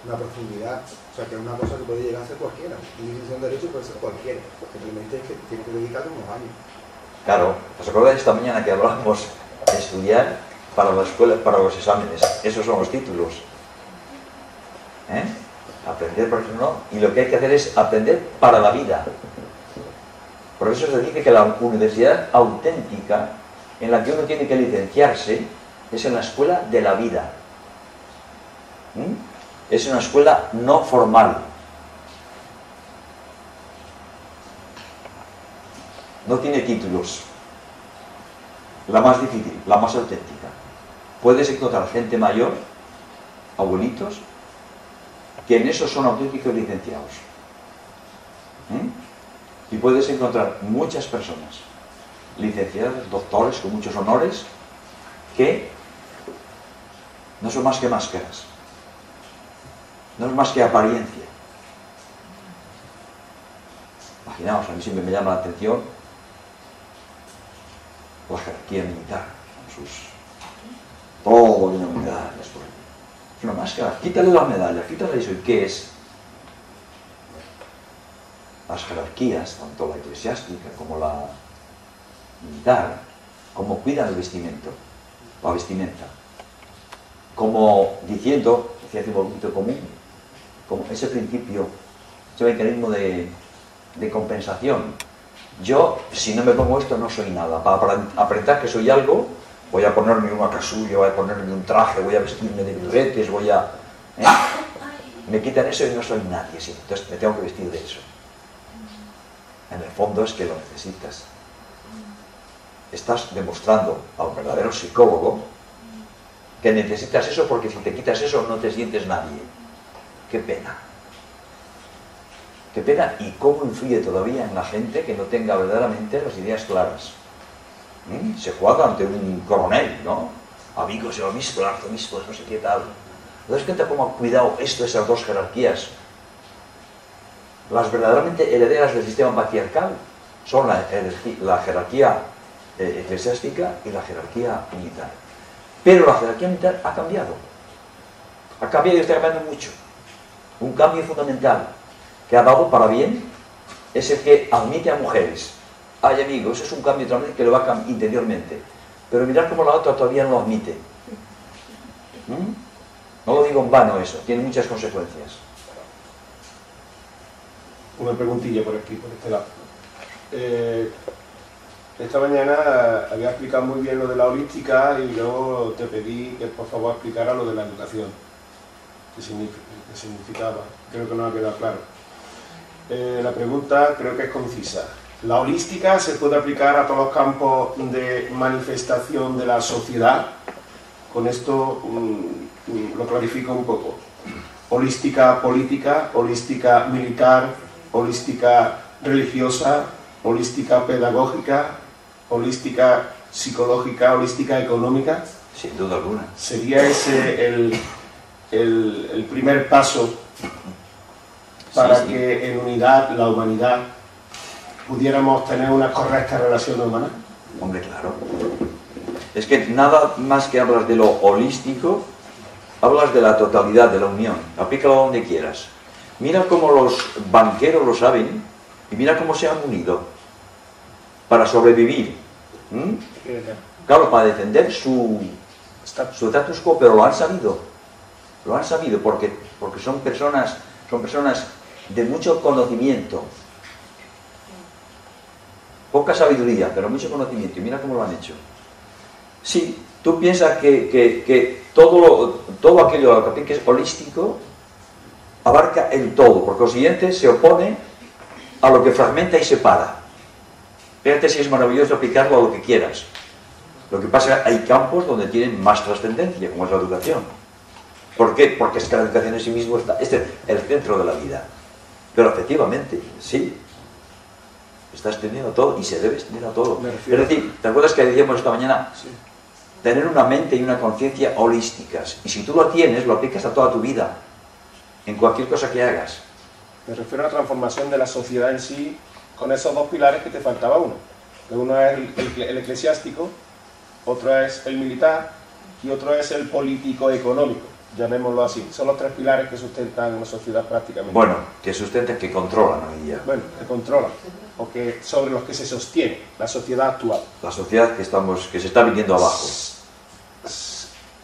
una profundidad, o sea que es una cosa que puede llegar a ser cualquiera. Un licenciado en Derecho puede ser cualquiera, simplemente es que tienes que dedicarle unos años. Claro, ¿os acordáis esta mañana que hablábamos de estudiar para la escuela, para los exámenes? Esos son los títulos. Aprender para eso no, y lo que hay que hacer es aprender para la vida. Por eso se dice que la universidad auténtica en la que uno tiene que licenciarse es en la escuela de la vida. Es una escuela no formal. No tiene títulos. La más difícil, la más auténtica. Puedes encontrar gente mayor, abuelitos, que en eso son auténticos licenciados. Y puedes encontrar muchas personas, licenciados, doctores con muchos honores, que no son más que máscaras, no es más que apariencia. Imaginaos, a mí siempre me llama la atención la jerarquía militar, todo lleno de medallas por ahí. Es una máscara, quítale las medallas, quítale eso. ¿Y qué es? Las jerarquías, tanto la eclesiástica como la militar, como cuidan el vestimento, la vestimenta, como diciendo, decía hace un momento común, como ese principio, ese mecanismo de compensación. Yo, si no me pongo esto, no soy nada. Para aparentar que soy algo, voy a ponerme una casulla, voy a ponerme un traje, voy a vestirme de birretes, me quitan eso y no soy nadie, sí. Entonces me tengo que vestir de eso. En el fondo es que lo necesitas. Estás demostrando a un verdadero psicólogo que necesitas eso, porque si te quitas eso no te sientes nadie. Qué pena. Qué pena, y cómo influye todavía en la gente que no tenga verdaderamente las ideas claras. Se juega ante un coronel, ¿no? Amigos, el obispo, el arzobispo, no sé qué tal. ¿Te das cuenta cómo ha cuidado esto, esas dos jerarquías? Las verdaderamente herederas del sistema patriarcal son la jerarquía eclesiástica y la jerarquía militar. Pero la jerarquía militar ha cambiado. Ha cambiado y está cambiando mucho. Un cambio fundamental que ha dado para bien es el que admite a mujeres. Ay, amigo, eso es un cambio también que lo va a cambiar interiormente. Pero mirad cómo la otra todavía no lo admite. No lo digo en vano eso, tiene muchas consecuencias. Una preguntilla por aquí, por este lado. Esta mañana había explicado muy bien lo de la holística y luego te pedí que por favor explicara lo de la educación. ¿Qué significaba? Creo que no ha quedado claro. La pregunta creo que es concisa. La holística se puede aplicar a todos los campos de manifestación de la sociedad. Con esto lo clarifico un poco. Holística política, holística militar, holística religiosa, holística pedagógica, holística psicológica, holística económica. Sin duda alguna. ¿Sería ese el primer paso para que en unidad, la humanidad, pudiéramos tener una correcta relación humana? Hombre, claro. Es que nada más que hablas de lo holístico, hablas de la totalidad, de la unión. Aplícalo donde quieras. Mira cómo los banqueros lo saben y mira cómo se han unido para sobrevivir. Claro, para defender su status quo, pero lo han sabido. Lo han sabido porque son personas de mucho conocimiento. Poca sabiduría, pero mucho conocimiento. Y mira cómo lo han hecho. Sí, tú piensas que todo aquello que es holístico abarca el todo. Por consiguiente, se opone a lo que fragmenta y separa. Fíjate si es maravilloso aplicarlo a lo que quieras. Lo que pasa es que hay campos donde tienen más trascendencia, como es la educación. ¿Por qué? Porque es que la educación en sí mismo es el centro de la vida. Pero efectivamente, sí, está extendiendo todo y se debe extender a todo. Es decir, ¿te acuerdas que decíamos esta mañana? Sí. Tener una mente y una conciencia holísticas. Y si tú lo tienes, lo aplicas a toda tu vida, en cualquier cosa que hagas. Me refiero a la transformación de la sociedad en sí, con esos dos pilares que te faltaba uno. Uno es el eclesiástico, otro es el militar y otro es el político-económico, llamémoslo así. Son los tres pilares que sustentan una sociedad prácticamente. Bueno, que sustentan, que controlan hoy día. Bueno, que controlan, o que sobre los que se sostiene la sociedad actual. La sociedad que se está viniendo abajo.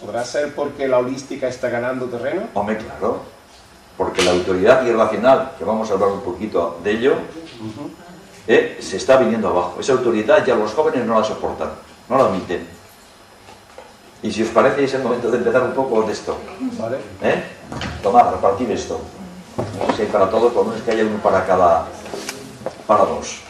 ¿Podrá ser porque la holística está ganando terreno? Hombre, claro. Porque la autoridad irracional, que vamos a hablar un poquito de ello, se está viniendo abajo. Esa autoridad ya los jóvenes no la soportan, no la admiten. Y si os parece, es el momento de empezar un poco de esto. Vale. Tomad, repartir esto. No sé si hay para todos, por lo menos que haya uno para dos.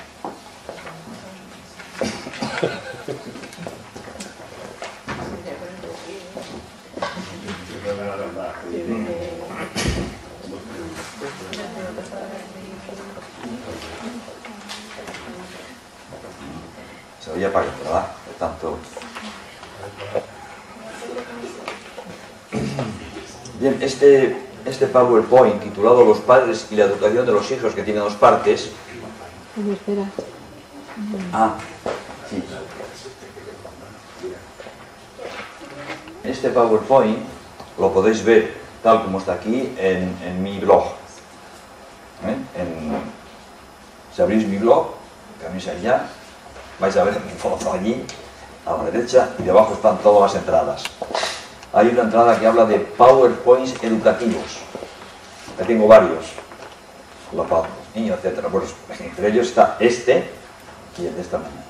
Se oye apagado, ¿verdad? De tanto. Bien, este PowerPoint titulado Los padres y la educación de los hijos, que tiene dos partes. Espera. Sí. Este PowerPoint lo podéis ver tal como está aquí en mi blog. Si abrís mi blog, cambiáis allá, vais a ver mi foto allí, a la derecha, y debajo están todas las entradas. Hay una entrada que habla de PowerPoints educativos. Ya tengo varios. Para los niños, etc. Bueno, entre ellos está este y el de esta mañana.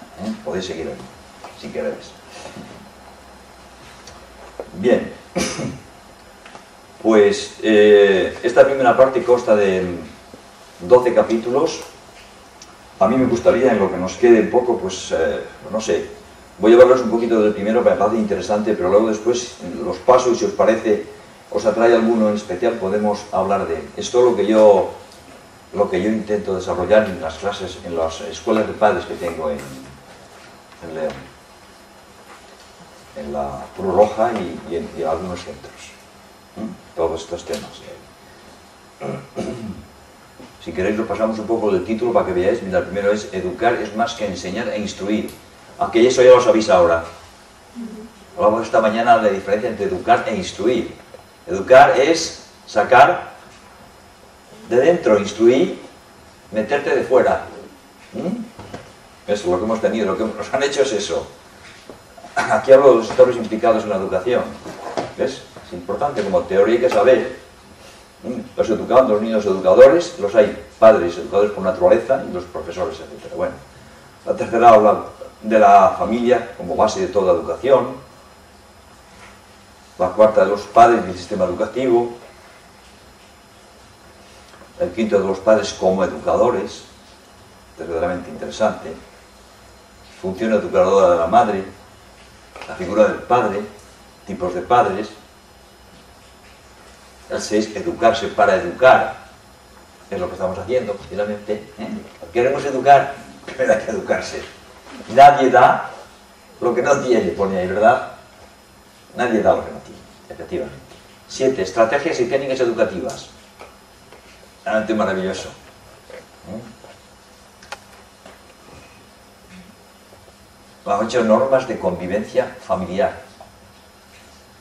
Podéis seguir ahí, si queréis. Bien. Pues esta primera parte consta de 12 capítulos. A mí me gustaría, en lo que nos quede un poco, pues, no sé, voy a hablaros un poquito del primero, me parece interesante, pero luego después los paso y si os parece, os atrae alguno en especial, podemos hablar de él. Esto es lo que yo intento desarrollar en las clases, en las escuelas de padres que tengo en León, en la Cruz Roja y en algunos centros. Todos estos temas. Si queréis lo pasamos un poco del título para que veáis. Mira, el primero es educar es más que enseñar e instruir. Aunque eso ya lo sabéis ahora. Hablamos esta mañana de la diferencia entre educar e instruir. Educar es sacar de dentro, instruir, meterte de fuera. Eso es lo que hemos tenido, lo que nos han hecho es eso. Aquí hablo de los sectores implicados en la educación. ¿Ves? Es importante, como teoría hay que saber. Los educandos, los niños educadores, los hay padres educadores por naturaleza y los profesores, etc. Bueno, la tercera habla de la familia como base de toda educación. La cuarta de los padres del sistema educativo. El quinto de los padres como educadores. es verdaderamente interesante, función educadora de la madre, la figura del padre, tipos de padres. El 6, educarse para educar, es lo que estamos haciendo, finalmente. Queremos educar, pero hay que educarse. Nadie da lo que no tiene, pone ahí, ¿verdad? Nadie da lo que no tiene, efectivamente. 7, estrategias y técnicas educativas. Realmente maravilloso. 8, normas de convivencia familiar.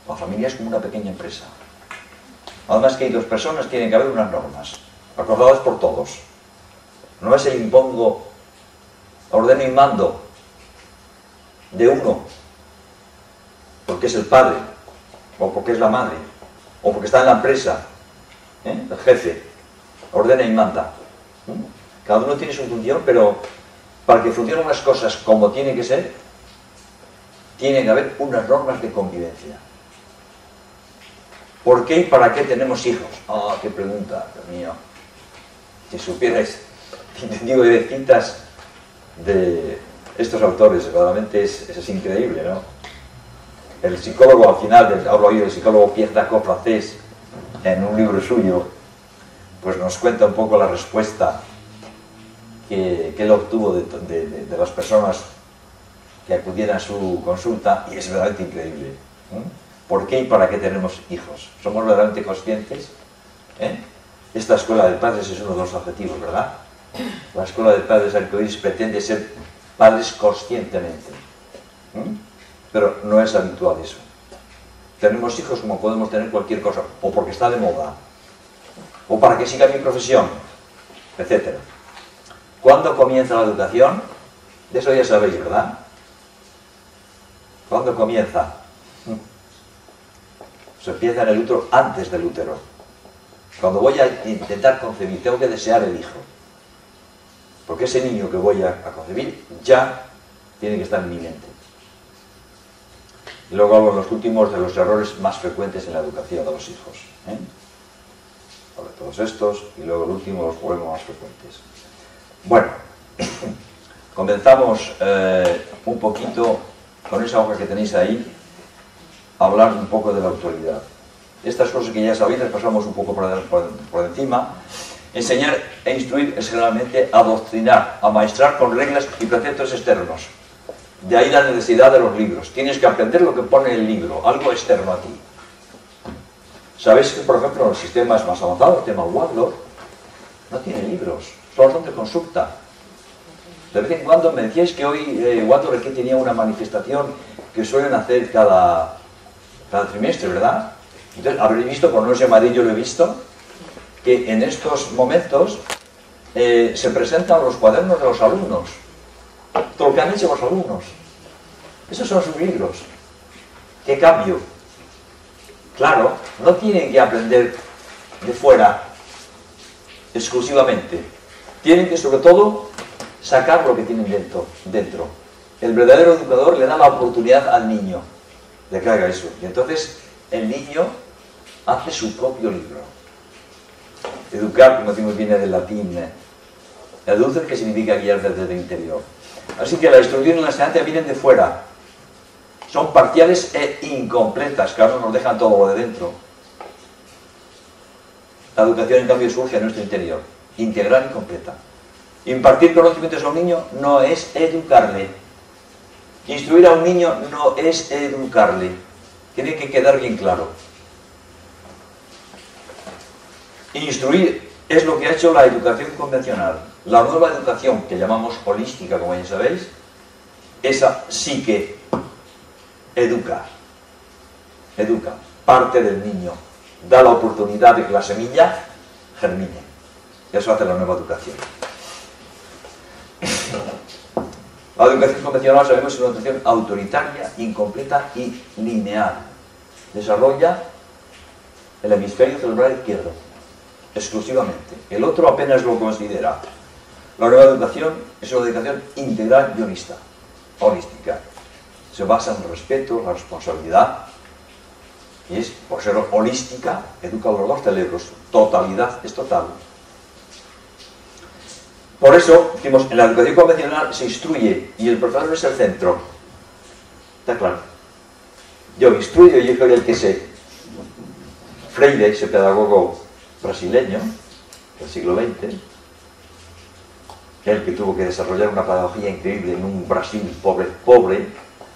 La familia es como una pequeña empresa. Además que hay 2 personas, tienen que haber unas normas, acordadas por todos. No es el impongo, ordeno y mando de uno, porque es el padre, o porque es la madre, o porque está en la empresa, el jefe, ordena y manda. Cada uno tiene su función, pero para que funcionen las cosas como tienen que ser, tienen que haber unas normas de convivencia. ¿Por qué y para qué tenemos hijos? Ah, qué pregunta, Dios mío. Si supierais, digo de citas de estos autores, verdaderamente es increíble, ¿no? El psicólogo al final, hablo ahí del psicólogo Pierre Dacour francés, en un libro suyo, pues nos cuenta un poco la respuesta que él obtuvo de las personas que acudían a su consulta, y es verdaderamente increíble. ¿Por qué y para qué tenemos hijos? ¿Somos verdaderamente conscientes? Esta escuela de padres es uno de los objetivos, ¿verdad? La escuela de padres arcoíris pretende ser padres conscientemente. Pero no es habitual eso. Tenemos hijos como podemos tener cualquier cosa, o porque está de moda, o para que siga mi profesión, etc. ¿Cuándo comienza la educación? De eso ya sabéis, ¿verdad? ¿Cuándo comienza? Se empieza en el útero, antes del útero. Cuando voy a intentar concebir, tengo que desear el hijo. Porque ese niño que voy a concebir ya tiene que estar en mi mente. Y luego hago los últimos de los errores más frecuentes en la educación de los hijos. Sobre todos estos, y luego el último, los problemas más frecuentes. Bueno, comenzamos un poquito con esa hoja que tenéis ahí, a hablar un poco de la autoridad. Estas cosas que ya sabéis las pasamos un poco por encima. Enseñar e instruir es generalmente adoctrinar, amaestrar con reglas y preceptos externos. De ahí la necesidad de los libros. Tienes que aprender lo que pone el libro, algo externo a ti. Sabéis que, por ejemplo, los sistemas más avanzados, el tema Waldorf, no tiene libros, solo son de consulta. De vez en cuando me decíais que hoy Waldorf aquí tenía una manifestación que suelen hacer cada trimestre, ¿verdad? Entonces, habréis visto, por no llamaré, yo lo he visto, que en estos momentos se presentan los cuadernos de los alumnos, todo lo que han hecho los alumnos. Esos son sus libros. ¿Qué cambio? Claro, no tienen que aprender de fuera exclusivamente. Tienen que, sobre todo, sacar lo que tienen dentro. El verdadero educador le da la oportunidad al niño de que haga eso. Y entonces el niño hace su propio libro. Educar, como decimos, viene del latín educer, que significa guiar desde el interior. Así que la instrucción y la enseñanza vienen de fuera. Son parciales e incompletas, claro, nos dejan todo de dentro. La educación, en cambio, surge en nuestro interior, integral y completa. Impartir conocimientos a un niño no es educarle. Instruir a un niño no es educarle. Tiene que quedar bien claro. Instruir es lo que ha hecho la educación convencional. La nueva educación, que llamamos holística, como ya sabéis, esa sí que educa, parte del niño, da la oportunidad de que la semilla germine. Eso hace la nueva educación. La educación convencional, sabemos, es una educación autoritaria, incompleta y lineal. Desarrolla el hemisferio cerebral izquierdo, exclusivamente. El otro apenas lo considera. La nueva educación es una educación integral y holística. Se basa en el respeto, la responsabilidad, y es, por ser holística, educa a los dos cerebros. Totalidad es total. Por eso, decimos, en la educación convencional se instruye y el profesor es el centro. ¿Está claro? Yo instruyo y yo soy el que sé. Freire, ese pedagogo brasileño del siglo XX, el que tuvo que desarrollar una pedagogía increíble en un Brasil pobre,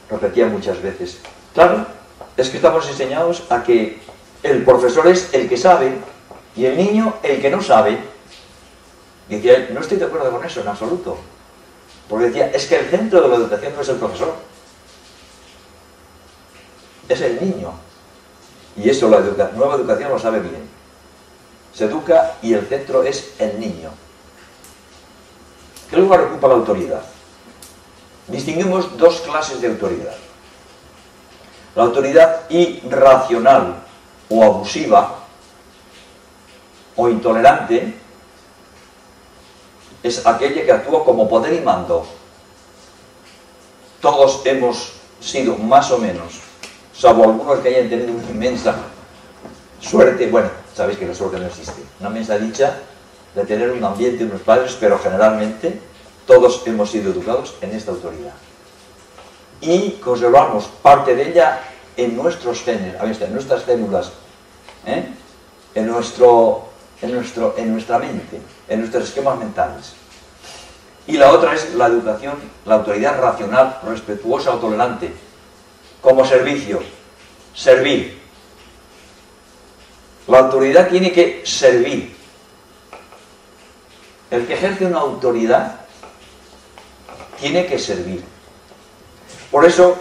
repetía muchas veces, claro, es que estamos enseñados a que el profesor es el que sabe y el niño el que no sabe. Y decía él, no estoy de acuerdo con eso en absoluto, porque decía, es que el centro de la educación no es el profesor, es el niño. Y eso la nueva educación lo sabe bien. Se educa y el centro es el niño. ¿Qué lugar ocupa la autoridad? Distinguimos dos clases de autoridad. La autoridad irracional o abusiva o intolerante es aquella que actúa como poder y mando. Todos hemos sido más o menos, salvo algunos que hayan tenido una inmensa suerte, bueno, sabéis que la suerte no existe, una inmensa dicha de tener un ambiente y unos padres, pero generalmente todos hemos sido educados en esta autoridad. Y conservamos parte de ella en nuestros genes, en nuestras células, en nuestra mente, en nuestros esquemas mentales. Y la otra es la educación, la autoridad racional, respetuosa o tolerante, como servicio, servir. La autoridad tiene que servir. El que ejerce una autoridad tiene que servir. Por eso,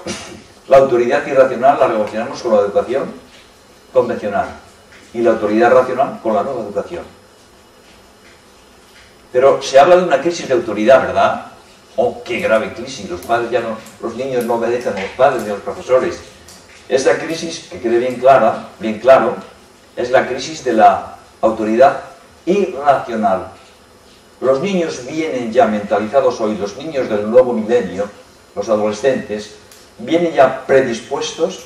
la autoridad irracional la relacionamos con la educación convencional y la autoridad racional con la nueva educación. Pero se habla de una crisis de autoridad, ¿verdad? ¡Oh, qué grave crisis! Los niños no obedecen a los padres ni a los profesores. Esta crisis, que quede bien claro, es la crisis de la autoridad irracional. Los niños vienen ya mentalizados hoy, los niños del nuevo milenio, los adolescentes, vienen ya predispuestos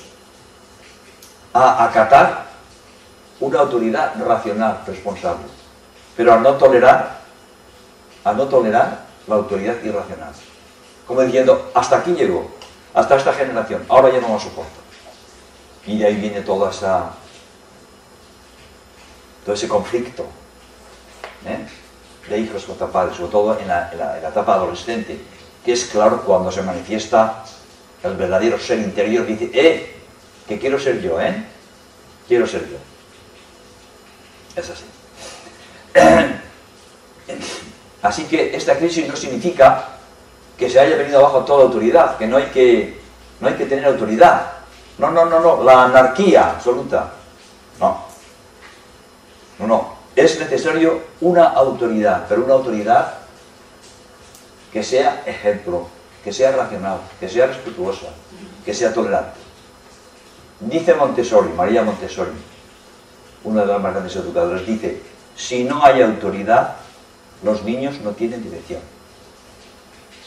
a acatar una autoridad racional, responsable, pero a no tolerar la autoridad irracional. Como diciendo, hasta aquí llegó, hasta esta generación, ahora ya no la soporto. Y de ahí viene todo ese conflicto de hijos contra padres, sobre todo en la etapa adolescente, que es claro cuando se manifiesta el verdadero ser interior que dice, que quiero ser yo, quiero ser yo. Es así. Así que esta crisis no significa que se haya venido abajo toda autoridad, que no hay que tener autoridad. No, la anarquía absoluta. No. Es necesario una autoridad, pero una autoridad que sea ejemplo, que sea racional, que sea respetuosa, que sea tolerante. Dice Montessori, María Montessori, una de las más grandes educadoras, dice, si no hay autoridad, los niños no tienen dirección.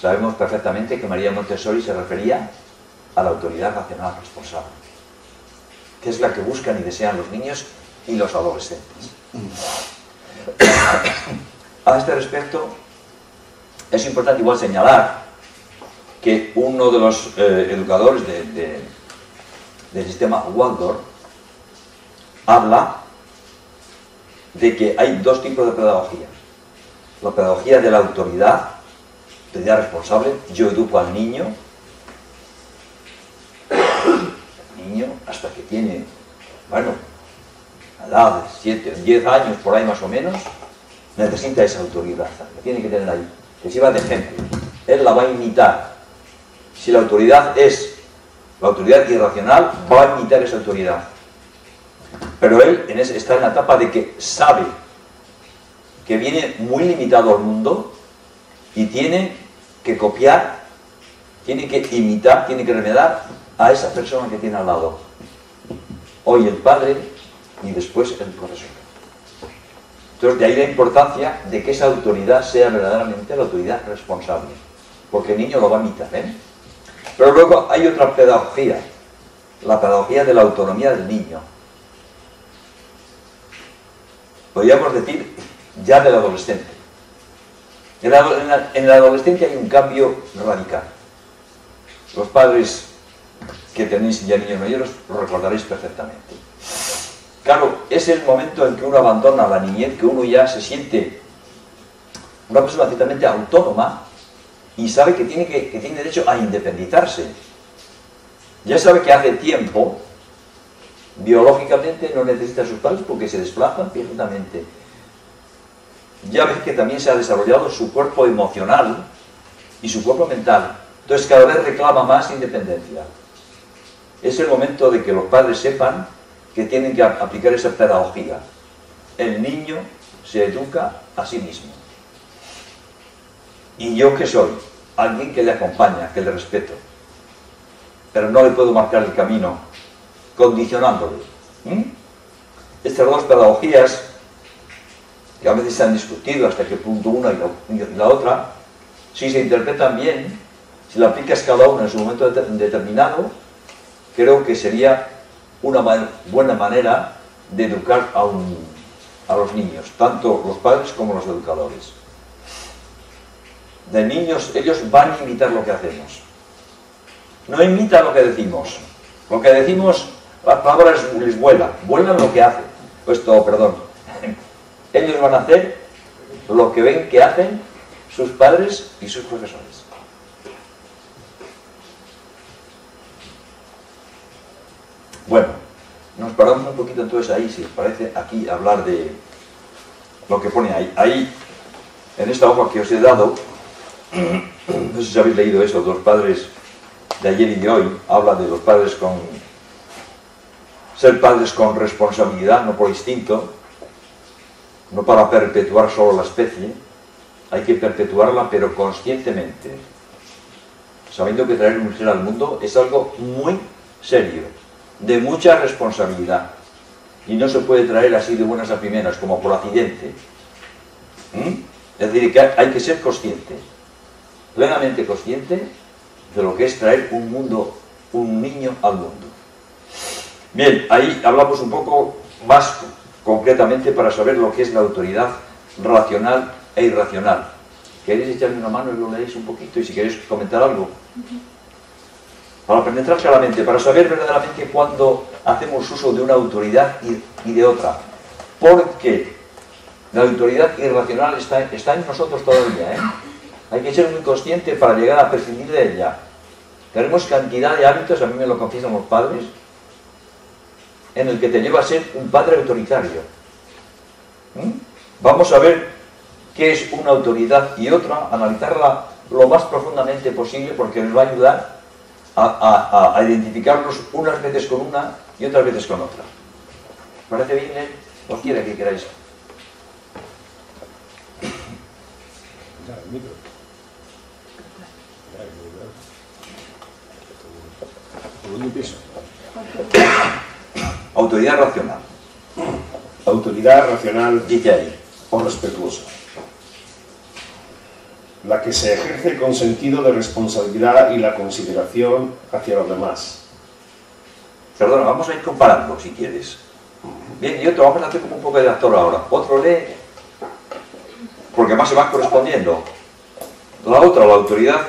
Sabemos perfectamente que María Montessori se refería a la autoridad racional responsable, que es la que buscan y desean los niños y los adolescentes. A este respecto, es importante igual señalar que uno de los educadores del sistema Waldorf habla de que hay dos tipos de pedagogía. La pedagogía de la autoridad responsable, yo educo al niño hasta que tiene, a edad de 7 o 10 años, por ahí más o menos, necesita esa autoridad, la tiene que tener ahí, que sirva de ejemplo. Él la va a imitar. Si la autoridad es la autoridad irracional, va a imitar esa autoridad. Pero él está en la etapa de que sabe que viene muy limitado al mundo y tiene que copiar, tiene que imitar, tiene que remedar a esa persona que tiene al lado. Hoy el padre y después el profesor. Entonces de ahí la importancia de que esa autoridad sea verdaderamente la autoridad responsable, porque el niño lo va a imitar, Pero luego hay otra pedagogía, la pedagogía de la autonomía del niño. Podríamos decir ya del adolescente. En la adolescencia hay un cambio radical. Los padres que tenéis ya niños mayores lo recordaréis perfectamente. Claro, es el momento en que uno abandona la niñez, que uno ya se siente una persona ciertamente autónoma y sabe que tiene derecho a independizarse. Ya sabe que hace tiempo, biológicamente, no necesita a sus padres porque se desplazan perfectamente. Ya ves que también se ha desarrollado su cuerpo emocional y su cuerpo mental. Entonces cada vez reclama más independencia. Es el momento de que los padres sepan que tienen que aplicar esa pedagogía. El niño se educa a sí mismo. ¿Y yo qué soy? Alguien que le acompaña, que le respeto. Pero no le puedo marcar el camino condicionándole. Estas dos pedagogías, que a veces se han discutido hasta qué punto una y la otra, si se interpretan bien, si la aplicas cada una en su momento determinado, creo que sería una buena manera de educar a los niños, tanto los padres como los educadores. De niños, ellos van a imitar lo que hacemos. No imitan lo que decimos. Lo que decimos, las palabras les vuelan lo que hacen. Perdón. Ellos van a hacer lo que ven que hacen sus padres y sus profesores. Bueno, nos paramos un poquito entonces ahí, si os parece, aquí hablar de lo que pone ahí. Ahí, en esta hoja que os he dado, no sé si habéis leído eso, los padres de ayer y de hoy, habla de los padres ser padres con responsabilidad, no por instinto, no para perpetuar solo la especie, hay que perpetuarla pero conscientemente, sabiendo que traer un ser al mundo es algo muy serio, de mucha responsabilidad, y no se puede traer así de buenas a primeras, como por accidente. Es decir, que hay que ser consciente, plenamente consciente de lo que es traer un niño al mundo. Bien, ahí hablamos un poco más concretamente para saber lo que es la autoridad racional e irracional. ¿Queréis echarme una mano y lo leéis un poquito? Y si queréis comentar algo. Para penetrar claramente, para saber verdaderamente cuándo hacemos uso de una autoridad y de otra. Porque la autoridad irracional está en nosotros todavía, ¿eh? Hay que ser muy consciente para llegar a prescindir de ella. Tenemos cantidad de hábitos, a mí me lo confiesan los padres, en el que te lleva a ser un padre autoritario. Vamos a ver qué es una autoridad y otra, analizarla lo más profundamente posible, porque nos va a ayudar a identificarnos unas veces con una y otras veces con otra. ¿Parece bien, eh? Cualquiera que queráis. Autoridad racional. Autoridad racional Dice ahí. o respetuosa. La que se ejerce con sentido de responsabilidad y la consideración hacia los demás. Perdona, vamos a ir comparando, si quieres. Bien, y otro, vamos a hacer como un poco de actor ahora. Otro lee, porque más se van correspondiendo. La otra, la autoridad...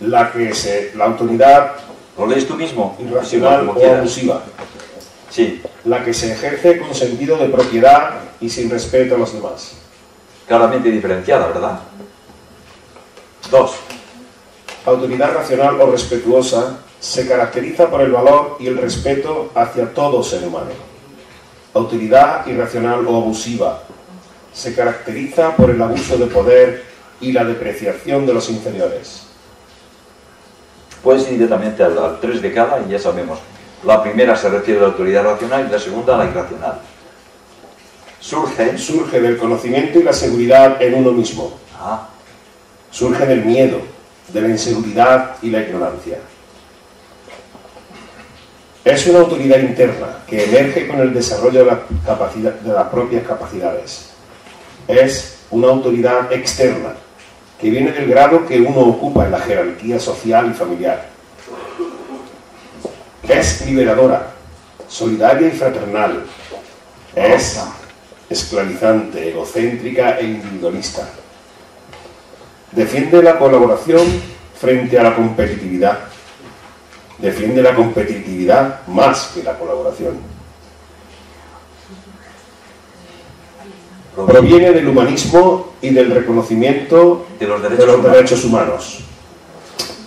La autoridad... ¿Lo lees tú mismo? Irracional o abusiva. Sí. La que se ejerce con sentido de propiedad y sin respeto a los demás. Claramente diferenciada, ¿verdad? 2. Autoridad racional o respetuosa se caracteriza por el valor y el respeto hacia todo ser humano. Autoridad irracional o abusiva se caracteriza por el abuso de poder y la depreciación de los inferiores. Puedes ir directamente al 3 de cada y ya sabemos. La primera se refiere a la autoridad racional y la segunda a la irracional. Surge del conocimiento y la seguridad en uno mismo. Surge del miedo, de la inseguridad y la ignorancia. Es una autoridad interna que emerge con el desarrollo de las propias capacidades. Es una autoridad externa que viene del grado que uno ocupa en la jerarquía social y familiar. Es liberadora, solidaria y fraternal. Es esclavizante, egocéntrica e individualista. Defiende la colaboración frente a la competitividad. Defiende la competitividad más que la colaboración. Proviene del humanismo y del reconocimiento de los derechos humanos.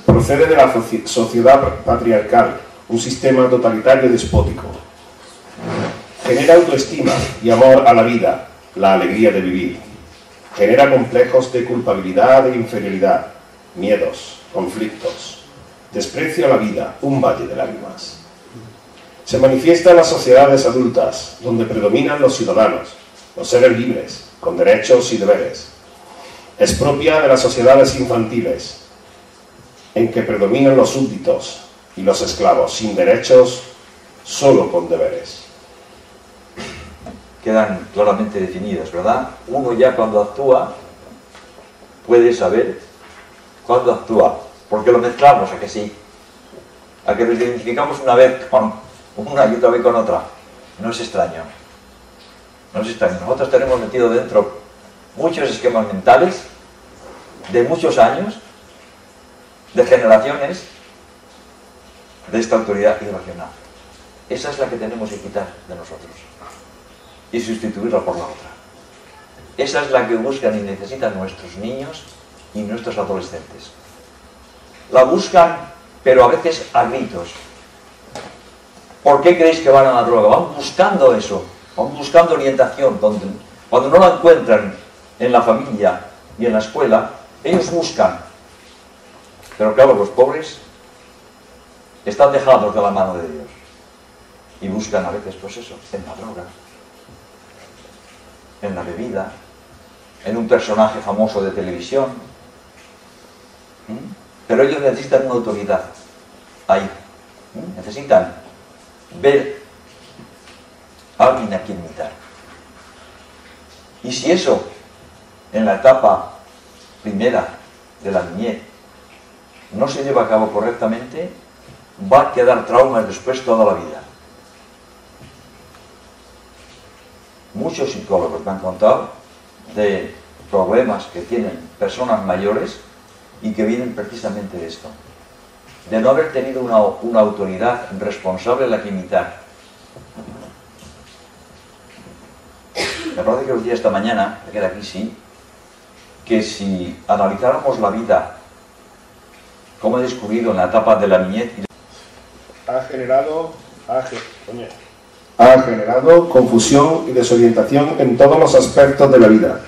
Procede de la sociedad patriarcal, un sistema totalitario despótico. Genera autoestima y amor a la vida, la alegría de vivir. Genera complejos de culpabilidad e inferioridad, miedos, conflictos, desprecio a la vida, un valle de lágrimas. Se manifiesta en las sociedades adultas, donde predominan los ciudadanos, los seres libres, con derechos y deberes. Es propia de las sociedades infantiles, en que predominan los súbditos y los esclavos, sin derechos, solo con deberes. Quedan claramente definidas, ¿verdad? Uno ya cuando actúa puede saber cuándo actúa, porque lo mezclamos, ¿a que sí? A que nos identificamos una vez con una y otra vez con otra. No es extraño. No es extraño. Nosotros tenemos metido dentro muchos esquemas mentales de muchos años, de generaciones, de esta autoridad irracional. Esa es la que tenemos que quitar de nosotros y sustituirla por la otra. Esa es la que buscan y necesitan nuestros niños y nuestros adolescentes. La buscan, pero a veces a gritos. ¿Por qué creéis que van a la droga? Van buscando eso, van buscando orientación. Cuando no la encuentran en la familia y en la escuela, ellos buscan. Pero claro, los pobres están dejados de la mano de Dios y buscan a veces, pues eso, en la droga, en la bebida, en un personaje famoso de televisión. Pero ellos necesitan una autoridad ahí. Necesitan ver a alguien a quien imitar. Y si eso, en la etapa primera de la niñez, no se lleva a cabo correctamente, va a quedar traumas después toda la vida. Muchos psicólogos me han contado de problemas que tienen personas mayores y que vienen precisamente de esto, de no haber tenido una autoridad responsable a la que imitar. Me parece que os decía esta mañana, me queda aquí sí, que si analizáramos la vida, como he descubierto en la etapa de la niñez, ha generado confusión y desorientación en todos los aspectos de la vida.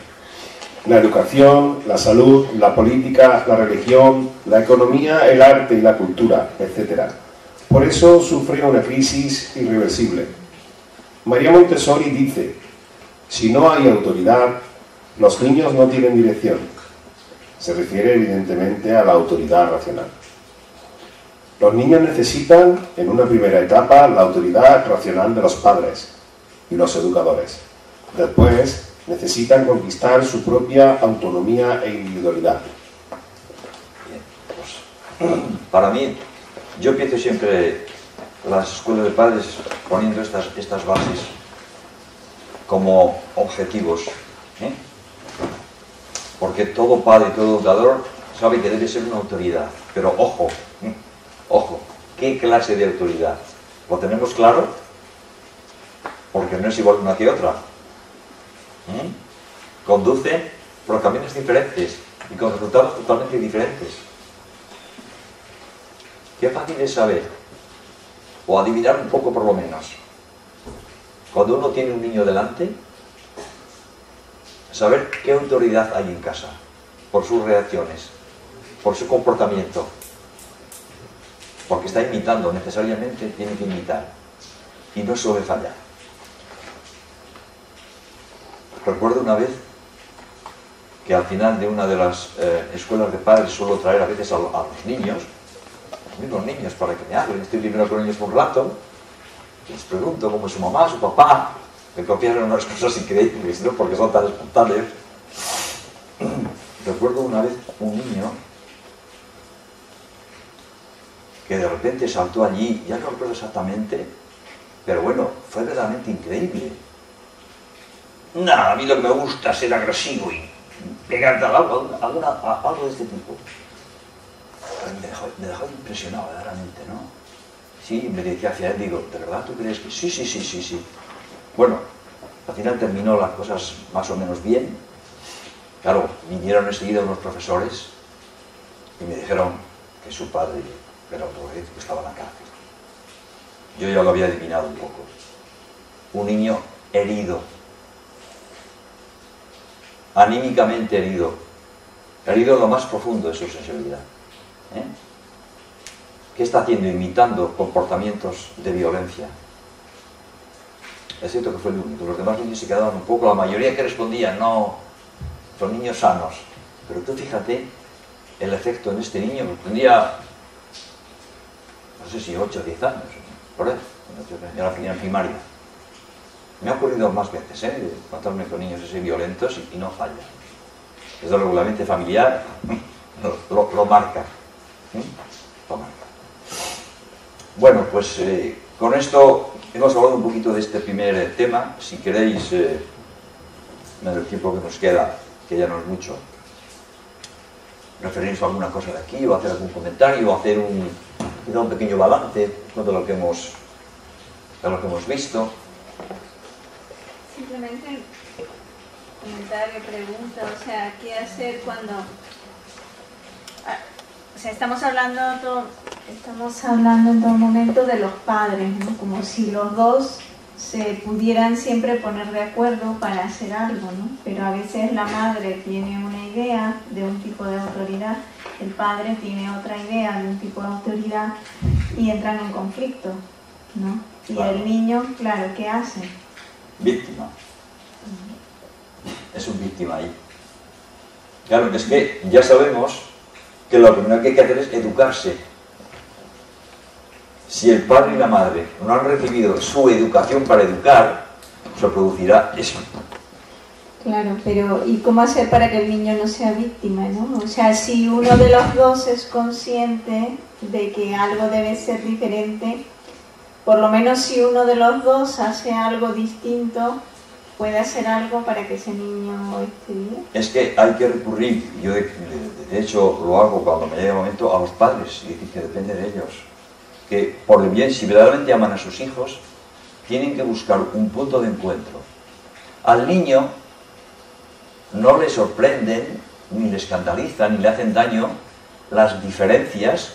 La educación, la salud, la política, la religión, la economía, el arte y la cultura, etc. Por eso sufre una crisis irreversible. María Montessori dice: si no hay autoridad, los niños no tienen dirección. Se refiere evidentemente a la autoridad racional. Los niños necesitan, en una primera etapa, la autoridad racional de los padres y los educadores. Después, necesitan conquistar su propia autonomía e individualidad. Bien, pues, para mí, yo empiezo siempre las escuelas de padres poniendo estas bases como objetivos, ¿eh? Porque todo padre, todo educador sabe que debe ser una autoridad, pero ojo, ojo, ¿qué clase de autoridad? ¿Lo tenemos claro? Porque no es igual una que otra. Conducen por caminos diferentes y con resultados totalmente diferentes. Qué fácil es saber, o adivinar un poco por lo menos, cuando uno tiene un niño delante, saber qué autoridad hay en casa, por sus reacciones, por su comportamiento, porque está imitando, necesariamente tiene que imitar, y no suele fallar. Recuerdo una vez que al final de una de las escuelas de padres suelo traer a veces a los niños, a los mismos niños, para que me hablen. Estoy primero con ellos un rato, les pregunto cómo es su mamá, su papá, me copiaron unas cosas increíbles, ¿no? Porque son tan espontáneos. Recuerdo una vez un niño que de repente saltó allí, ya no recuerdo exactamente, pero bueno, fue verdaderamente increíble. Nada, a mí lo que me gusta es ser agresivo y pegarte al algo, algo de este tipo. Me dejó impresionado verdaderamente, ¿no? Sí, me dirigí hacia él, digo, ¿de verdad tú crees que sí? Bueno, al final terminó las cosas más o menos bien. Claro, vinieron enseguida unos profesores y me dijeron que su padre era un drogadicto, que estaba en la cárcel. Yo ya lo había adivinado un poco. Un niño herido, anímicamente herido en lo más profundo de su sensibilidad. ¿Qué está haciendo? Imitando comportamientos de violencia. Es cierto que fue el único, los demás niños se quedaban un poco, la mayoría que respondían, no, son niños sanos. Pero tú fíjate el efecto en este niño, que tendría, no sé si 8 o 10 años, por ahí, en la primaria. Me ha ocurrido más veces, encontrarme con niños así violentos y no falla. Desde luego, la mente familiar lo marca. Lo marca. Bueno, pues con esto hemos hablado un poquito de este primer tema. Si queréis, en el tiempo que nos queda, que ya no es mucho, referirnos a alguna cosa de aquí, o hacer algún comentario, o hacer un pequeño balance de lo que hemos visto. Simplemente comentario, pregunta, o sea, ¿qué hacer cuando... O sea, estamos hablando en todo momento de los padres, ¿no? Como si los dos se pudieran siempre poner de acuerdo para hacer algo, ¿no? Pero a veces la madre tiene una idea de un tipo de autoridad, el padre tiene otra idea de un tipo de autoridad y entran en conflicto, ¿no? Y claro, el niño, claro, ¿qué hace? Víctima. Es un víctima ahí. Claro, es que ya sabemos que lo primero que hay que hacer es educarse. Si el padre y la madre no han recibido su educación para educar, se producirá eso. Claro, pero ¿y cómo hacer para que el niño no sea víctima, ¿no? O sea, si uno de los dos es consciente de que algo debe ser diferente, por lo menos si uno de los dos hace algo distinto, puede hacer algo para que ese niño esté bien. Es que hay que recurrir, yo de hecho lo hago cuando me llega el momento, a los padres, y decir que depende de ellos. Que por el bien, si verdaderamente aman a sus hijos, tienen que buscar un punto de encuentro. Al niño no le sorprenden, ni le escandalizan, ni le hacen daño las diferencias,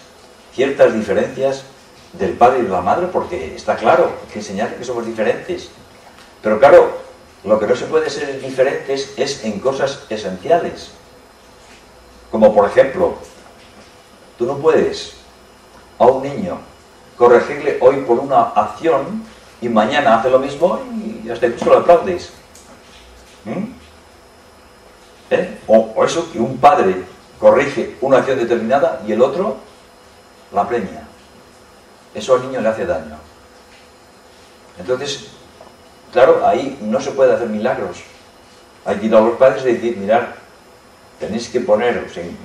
ciertas diferencias del padre y de la madre, porque está claro, hay que enseñarle que somos diferentes. Pero claro, lo que no se puede ser diferentes es en cosas esenciales. Como por ejemplo, tú no puedes a un niño corregirle hoy por una acción y mañana hace lo mismo y hasta incluso lo aplaudes. O eso, que un padre corrige una acción determinada y el otro la premia. Eso al niño le hace daño. Entonces, claro, ahí no se puede hacer milagros. Hay que ir a los padres y decir, mirad, tenéis que poneros en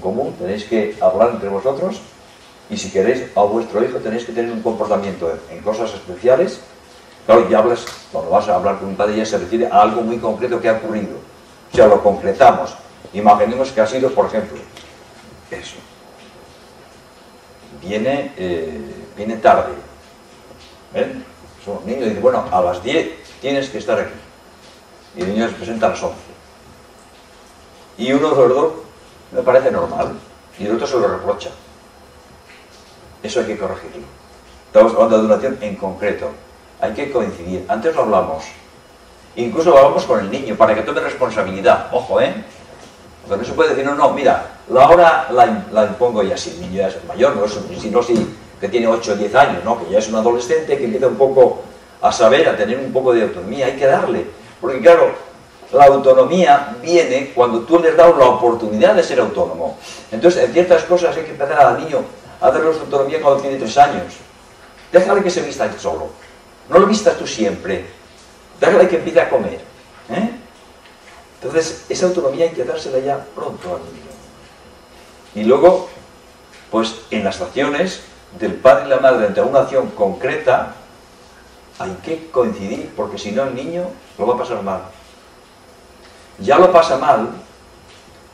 común, tenéis que hablar entre vosotros, y si queréis a vuestro hijo tenéis que tener un comportamiento en cosas especiales. Claro, ya hablas, cuando vas a hablar con un padre ya se refiere a algo muy concreto que ha ocurrido. O sea, lo concretamos. Imaginemos que ha sido, por ejemplo, eso. Viene tarde. ¿Ven? Un niño dice, bueno, a las 10 tienes que estar aquí. Y el niño se presenta a las 11. Y uno de los dos me parece normal, y el otro se lo reprocha. Eso hay que corregirlo. Estamos hablando de una acción en concreto. Hay que coincidir. Antes lo hablamos. Incluso lo hablamos con el niño, para que tome responsabilidad. Ojo, Porque no se puede decir, no, mira, la hora la impongo ya. Si el niño ya es mayor, no, sino si que tiene 8 o 10 años, ¿no? Que ya es un adolescente, que empieza un poco a saber, a tener un poco de autonomía. Hay que darle. Porque claro, la autonomía viene cuando tú le has dado la oportunidad de ser autónomo. Entonces, en ciertas cosas hay que empezar al niño a darle su autonomía cuando tiene 3 años. Déjale que se vista él solo. No lo vistas tú siempre. Déjale que empiece a comer. Entonces, esa autonomía hay que dársela ya pronto al niño. Y luego, pues en las acciones del padre y la madre ante una acción concreta, hay que coincidir, porque si no el niño lo va a pasar mal. ya lo pasa mal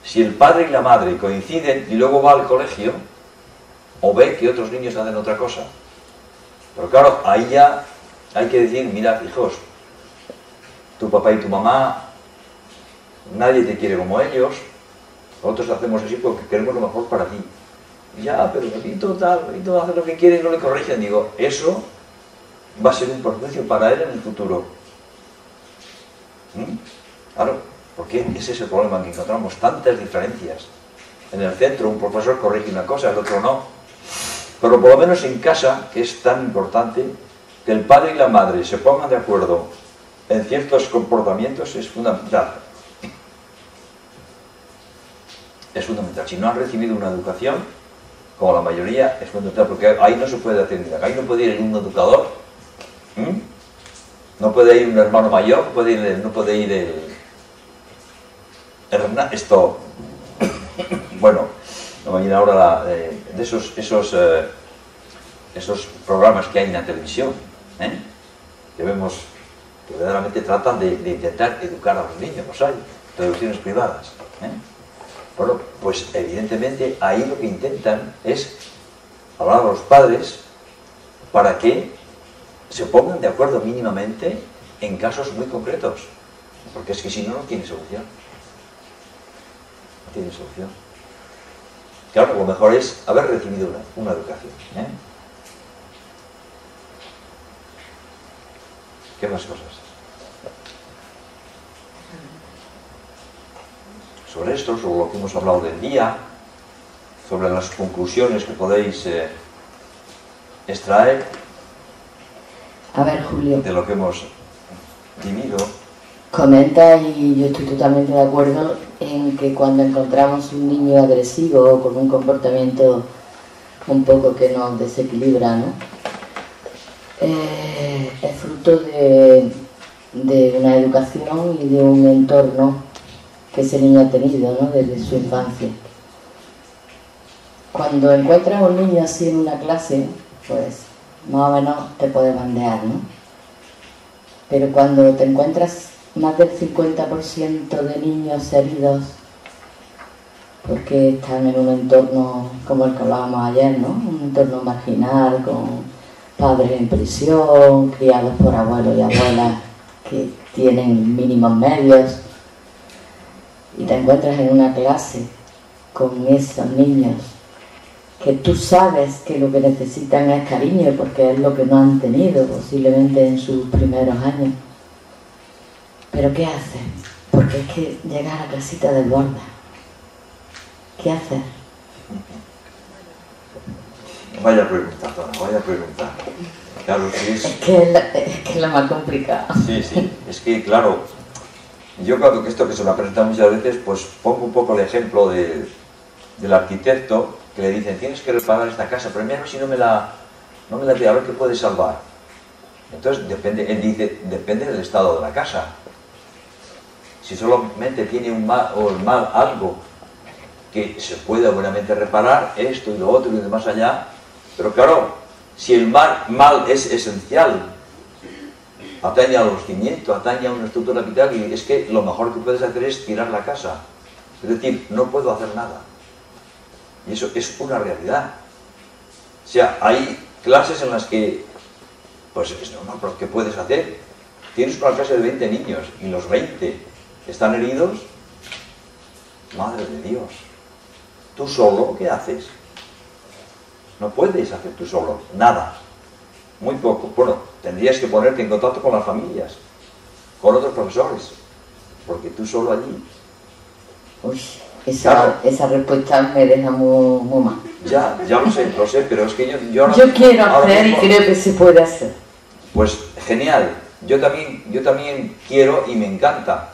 si el padre y la madre coinciden y luego va al colegio o ve que otros niños hacen otra cosa. Pero claro, ahí ya hay que decir, mirad, hijos, tu papá y tu mamá, nadie te quiere como ellos, nosotros hacemos así porque queremos lo mejor para ti. Ya, pero Pepito tal, Pepito hace lo que quiere y no le corrigen. Digo, eso va a ser un perjuicio para él en el futuro. Claro, porque ese es el problema, que encontramos tantas diferencias. En el centro un profesor corrige una cosa, el otro no. Pero por lo menos en casa, que es tan importante, que el padre y la madre se pongan de acuerdo en ciertos comportamientos es fundamental. Es fundamental. Si no han recibido una educación, como la mayoría, es fundamental, porque ahí no se puede hacer nada. Ahí no puede ir un educador, no puede ir un hermano mayor, no puede ir esto, bueno, no me viene ahora de esos programas que hay en la televisión, que vemos que verdaderamente tratan de intentar educar a los niños, los hay, televisiones privadas. Bueno, pues evidentemente ahí lo que intentan es hablar a los padres para que se pongan de acuerdo mínimamente en casos muy concretos, porque es que si no, no tiene solución. No tiene solución. Claro, lo mejor es haber recibido una educación. ¿Qué más cosas? Sobre esto, sobre lo que hemos hablado del día, sobre las conclusiones que podéis extraer. A ver, Julio. De lo que hemos vivido. Comenta, y yo estoy totalmente de acuerdo, en que cuando encontramos un niño agresivo o con un comportamiento un poco que nos desequilibra, ¿no? Es fruto de una educación y de un entorno que ese niño ha tenido, ¿no? Desde su infancia. Cuando encuentras a un niño así en una clase, pues más o menos te puedes bandear, ¿no? Pero cuando te encuentras más del 50% de niños heridos porque están en un entorno como el que hablábamos ayer, ¿no? Un entorno marginal, con padres en prisión, criados por abuelos y abuelas que tienen mínimos medios, y te encuentras en una clase con esos niños que tú sabes que lo que necesitan es cariño, porque es lo que no han tenido posiblemente en sus primeros años. ¿Pero qué haces? Porque es que llegas a la casita desborda. ¿Qué haces? Vaya pregunta, Tona, vaya pregunta. Claro, sí es que es la más complicada. Sí, sí, es que claro, yo creo que esto que se me ha presentado muchas veces, pues pongo un poco el ejemplo del arquitecto que le dicen, tienes que reparar esta casa, pero mira si no me la a ver qué puedes salvar. Entonces él dice, depende del estado de la casa. Si solamente tiene un mal algo que se puede buenamente reparar, esto y lo otro y lo demás allá, pero claro, si el mal es esencial, atañe a los cimientos, atañe a una estructura vital, y es que lo mejor que puedes hacer es tirar la casa. Es decir, no puedo hacer nada. Y eso es una realidad. O sea, hay clases en las que, pues es normal, pero ¿qué puedes hacer? Tienes una clase de 20 niños y los 20 están heridos. Madre de Dios. ¿Tú solo qué haces? No puedes hacer tú solo nada. Muy poco. Bueno, tendrías que ponerte en contacto con las familias, con otros profesores, porque tú solo allí. Uy, esa respuesta me deja muy mal. Ya lo sé, pero es que yo quiero hacer mismo, y creo que se puede hacer. Pues genial. Yo también quiero y me encanta.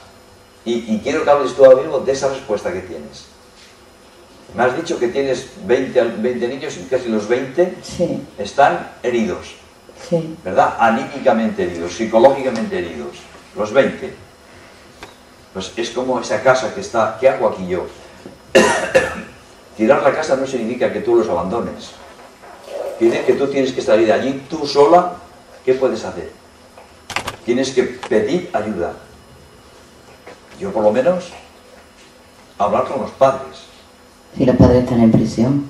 Y quiero que hables tú ahora mismo de esa respuesta que tienes. Me has dicho que tienes 20 niños y casi los 20 sí. Están heridos. Sí. ¿Verdad? Anímicamente heridos, psicológicamente heridos. Los 20. Pues es como esa casa que está... ¿Qué hago aquí yo? Tirar la casa no significa que tú los abandones. Quiere decir que tú tienes que salir de allí tú sola. ¿Qué puedes hacer? Tienes que pedir ayuda. yo por lo menos, hablar con los padres. Si los padres están en prisión.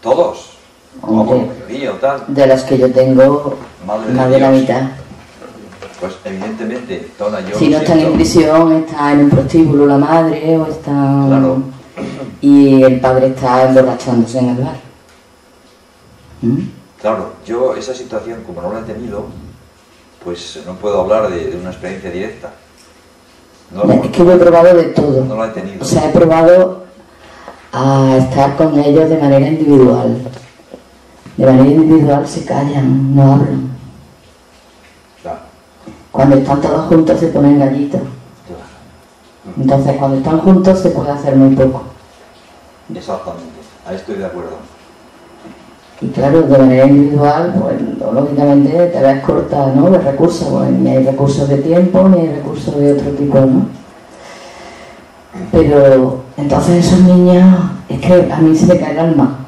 Todos. Hombre, O la mayoría o tal. de los que yo tengo, más de la mitad. Pues evidentemente, Tona, yo Si no están en prisión, está en un prostíbulo la madre o está... Claro. Y el padre está emborrachándose en el bar. Claro, yo esa situación, como no la he tenido, pues no puedo hablar de una experiencia directa. No, Es que yo he probado de todo. no la he tenido. O sea, he probado a estar con ellos de manera individual. De manera individual se callan, no hablan. Claro, Cuando están todos juntos se ponen gallitos. claro. Entonces, cuando están juntos se puede hacer muy poco. Exactamente, ahí estoy de acuerdo. Y claro, de manera individual, pues lógicamente te ves corta, ¿no?, de recursos, pues ni hay recursos de tiempo, ni hay recursos de otro tipo, ¿no? Pero entonces esos niños, es que a mí se me cae el alma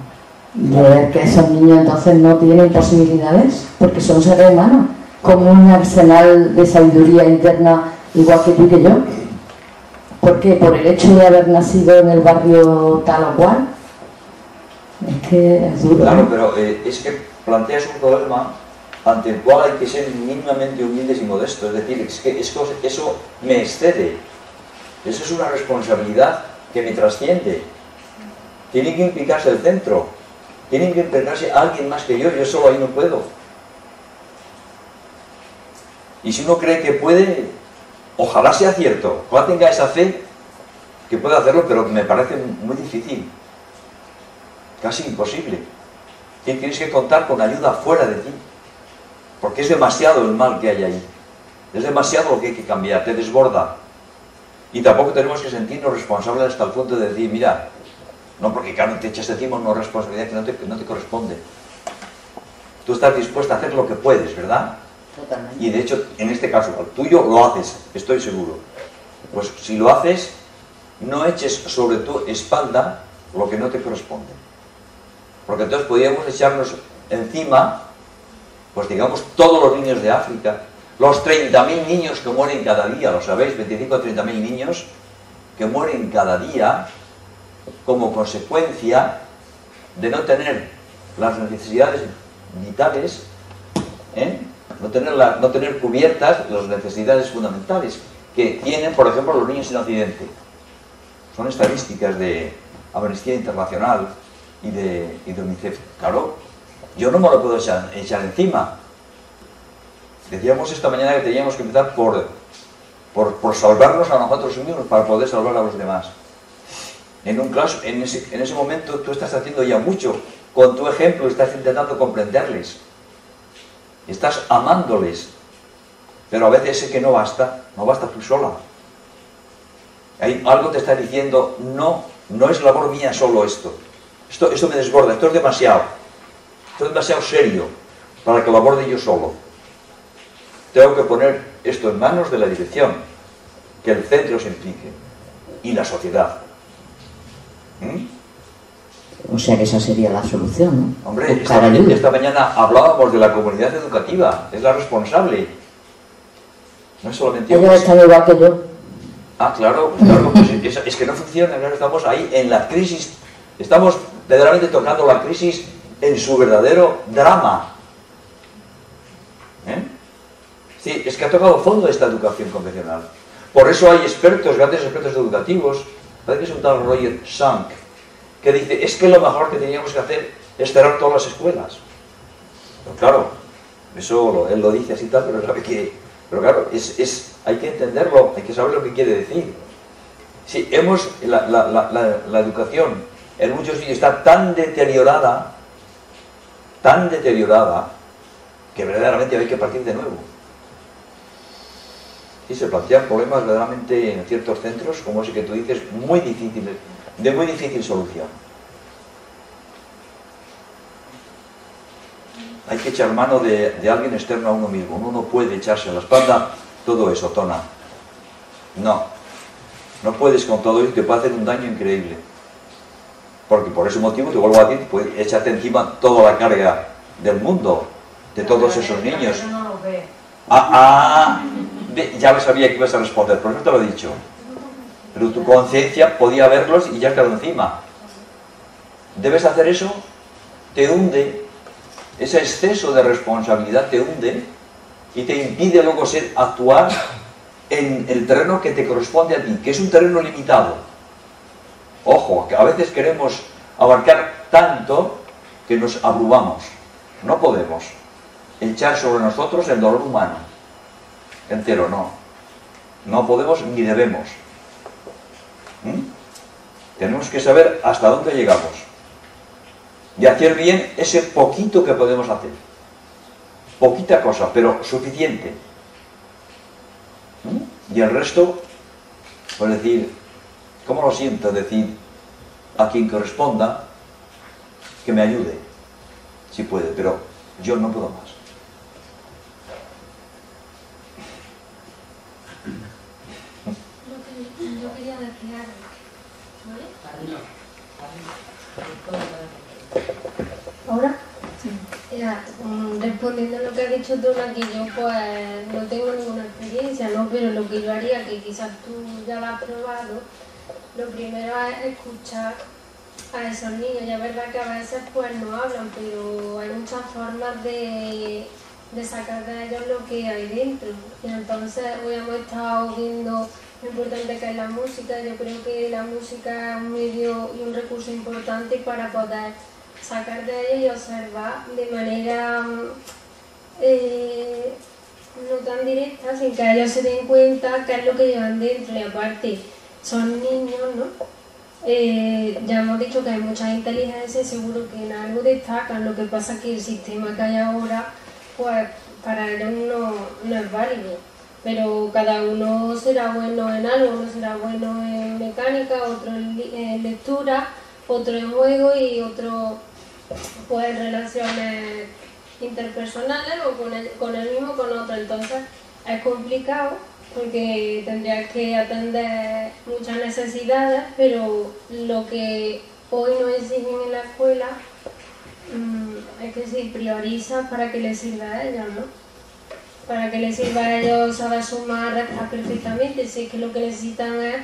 de ver que esos niños entonces no tienen posibilidades, porque son seres humanos, con un arsenal de sabiduría interna igual que tú y que yo. Porque por el hecho de haber nacido en el barrio tal o cual, es que es duro. Claro, pero es que planteas un problema ante el cual hay que ser mínimamente humildes y modestos. Es decir, es que eso me excede. Eso es una responsabilidad que me trasciende. Tiene que implicarse el centro. Tiene que implicarse alguien más que yo solo ahí no puedo. Y si uno cree que puede, ojalá sea cierto, ojalá tenga esa fe que pueda hacerlo, pero me parece muy difícil. Casi imposible. Tienes que contar con ayuda fuera de ti, porque es demasiado el mal que hay ahí, es demasiado lo que hay que cambiar, te desborda. Y tampoco tenemos que sentirnos responsables hasta el punto de decir, mira, no, porque claro, te echas encima una responsabilidad que no te corresponde. Tú estás dispuesta a hacer lo que puedes, ¿verdad? Totalmente. Y de hecho, en este caso, el tuyo lo haces, estoy seguro. Pues si lo haces, no eches sobre tu espalda lo que no te corresponde. Porque entonces podríamos echarnos encima, pues digamos, todos los niños de África, los 30.000 niños que mueren cada día, ¿lo sabéis? 25 o 30.000 niños que mueren cada día como consecuencia de no tener las necesidades vitales, no tener cubiertas las necesidades fundamentales que tienen, por ejemplo, los niños en Occidente. Son estadísticas de Amnistía Internacional y de UNICEF. Claro, yo no me lo puedo echar encima. Decíamos esta mañana que teníamos que empezar por salvarnos a nosotros mismos para poder salvar a los demás. En ese momento tú estás haciendo ya mucho. Con tu ejemplo estás intentando comprenderles. Estás amándoles. Pero a veces sé que no basta tú sola. Algo te está diciendo, no es labor mía solo esto. Esto me desborda, esto es demasiado serio para que lo aborde yo solo. Tengo que poner esto en manos de la dirección, que el centro se implique, y la sociedad. O sea que esa sería la solución, ¿no? Hombre, esta mañana hablábamos de la comunidad educativa, es la responsable. No es solamente... Ellos están igual que yo. Ah, claro, pues es que no funciona, claro, estamos ahí en la crisis, estamos verdaderamente tocando la crisis en su verdadero drama. Sí, es que ha tocado fondo esta educación convencional. Por eso hay grandes expertos educativos, parece que es un tal Roger Schank, que dice, es que lo mejor que teníamos que hacer es cerrar todas las escuelas. Pero claro, eso él lo dice así tal, pero claro, hay que entenderlo, hay que saber lo que quiere decir. Sí, la educación en muchos sitios está tan deteriorada, que verdaderamente hay que partir de nuevo. Y se plantean problemas verdaderamente en ciertos centros, como ese que tú dices, muy difíciles, de muy difícil solución. Hay que echar mano de alguien externo a uno mismo. Uno no puede echarse a la espalda todo eso, Tona. No puedes con todo eso, te puede hacer un daño increíble. Porque por ese motivo, te vuelvo a decir, puedes echarte encima toda la carga del mundo, de todos esos niños. ya sabía que ibas a responder, por eso te lo he dicho. Pero tu conciencia podía verlos y ya has quedado encima. ¿Debes hacer eso? Te hunde. Ese exceso de responsabilidad te hunde y te impide luego actuar en el terreno que te corresponde a ti, que es un terreno limitado. Ojo, que a veces queremos abarcar tanto que nos abrumamos. No podemos echar sobre nosotros el dolor humano entero, no. No podemos ni debemos. Tenemos que saber hasta dónde llegamos y hacer bien ese poquito que podemos hacer. Poquita cosa, pero suficiente. Y el resto, pues decir, ¿cómo lo siento? Decir a quien corresponda que me ayude, si puede, pero yo no puedo más. Yo quería decir algo, ¿vale? ¿Ahora? Sí. Respondiendo a lo que ha dicho Dona, que yo pues no tengo ninguna experiencia, ¿no? Pero lo que yo haría, que quizás tú ya lo has probado, lo primero es escuchar a esos niños. Ya es verdad que a veces pues no hablan, pero hay muchas formas de sacar de ellos lo que hay dentro. Y entonces hoy hemos estado viendo lo importante que es la música. Yo creo que la música es un medio y un recurso importante para poder sacar de ellos y observar de manera no tan directa, sin que ellos se den cuenta qué es lo que llevan dentro. Y aparte son niños, ¿no? Ya hemos dicho que hay muchas inteligencias y seguro que en algo destacan. Lo que pasa es que el sistema que hay ahora, pues para ellos no es válido. Pero cada uno será bueno en algo. Uno será bueno en mecánica, otro en lectura, otro en juego y otro pues en relaciones interpersonales o con el mismo, con otro. Entonces es complicado porque tendrías que atender muchas necesidades, pero lo que hoy nos exigen en la escuela es que se prioriza para que les sirva a ellos, ¿no? Para que les sirva a ellos saber sumar, restar perfectamente. Si es que lo que necesitan es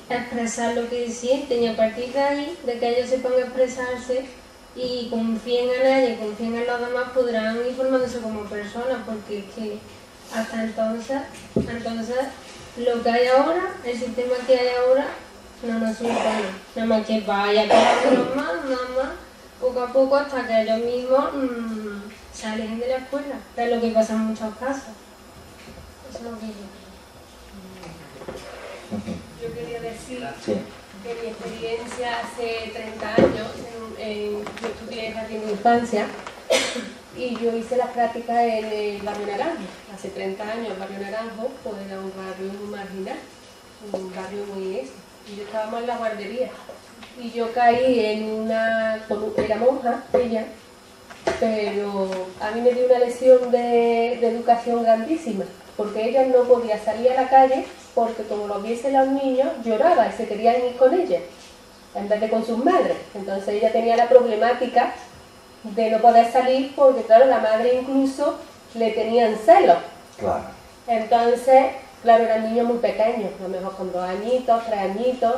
expresar lo que sienten, y a partir de ahí, de que ellos sepan expresarse y confíen en ellos y confíen en los demás, podrán ir formándose como personas, porque es que hasta entonces lo que hay ahora, el sistema que hay ahora, no nos sirve nada más que vaya cada uno más, poco a poco, hasta que ellos mismos se alejen de la escuela, que es lo que pasa en muchos casos. Eso es lo que yo quería decir. Sí. Que mi experiencia hace 30 años, yo estudié jardín de infancia y yo hice las prácticas en el barrio Naranjo. Hace 30 años el barrio Naranjo pues era un barrio muy marginal, un barrio muy eso. Y yo estábamos en la guardería y yo caí en era monja ella, pero a mí me dio una lesión de educación grandísima, porque ella no podía salir a la calle porque como lo viesen los niños lloraba y se querían ir con ella en vez de con sus madres. Entonces ella tenía la problemática de no poder salir porque claro, la madre incluso le tenían celos. Claro. Entonces, claro, eran niños muy pequeños, a lo mejor con 2 añitos, 3 añitos,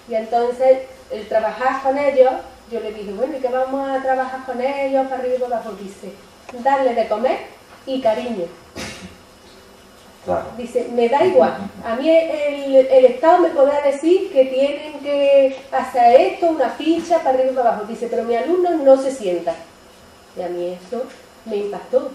y entonces el trabajar con ellos, yo le dije, bueno, ¿y qué vamos a trabajar con ellos para arriba y para abajo? Dice, darle de comer y cariño. Claro. Dice, me da igual, a mí el Estado me podrá decir que tienen que hacer esto, una ficha para arriba y para abajo. Dice, pero mi alumno no se sienta. Y a mí eso me impactó.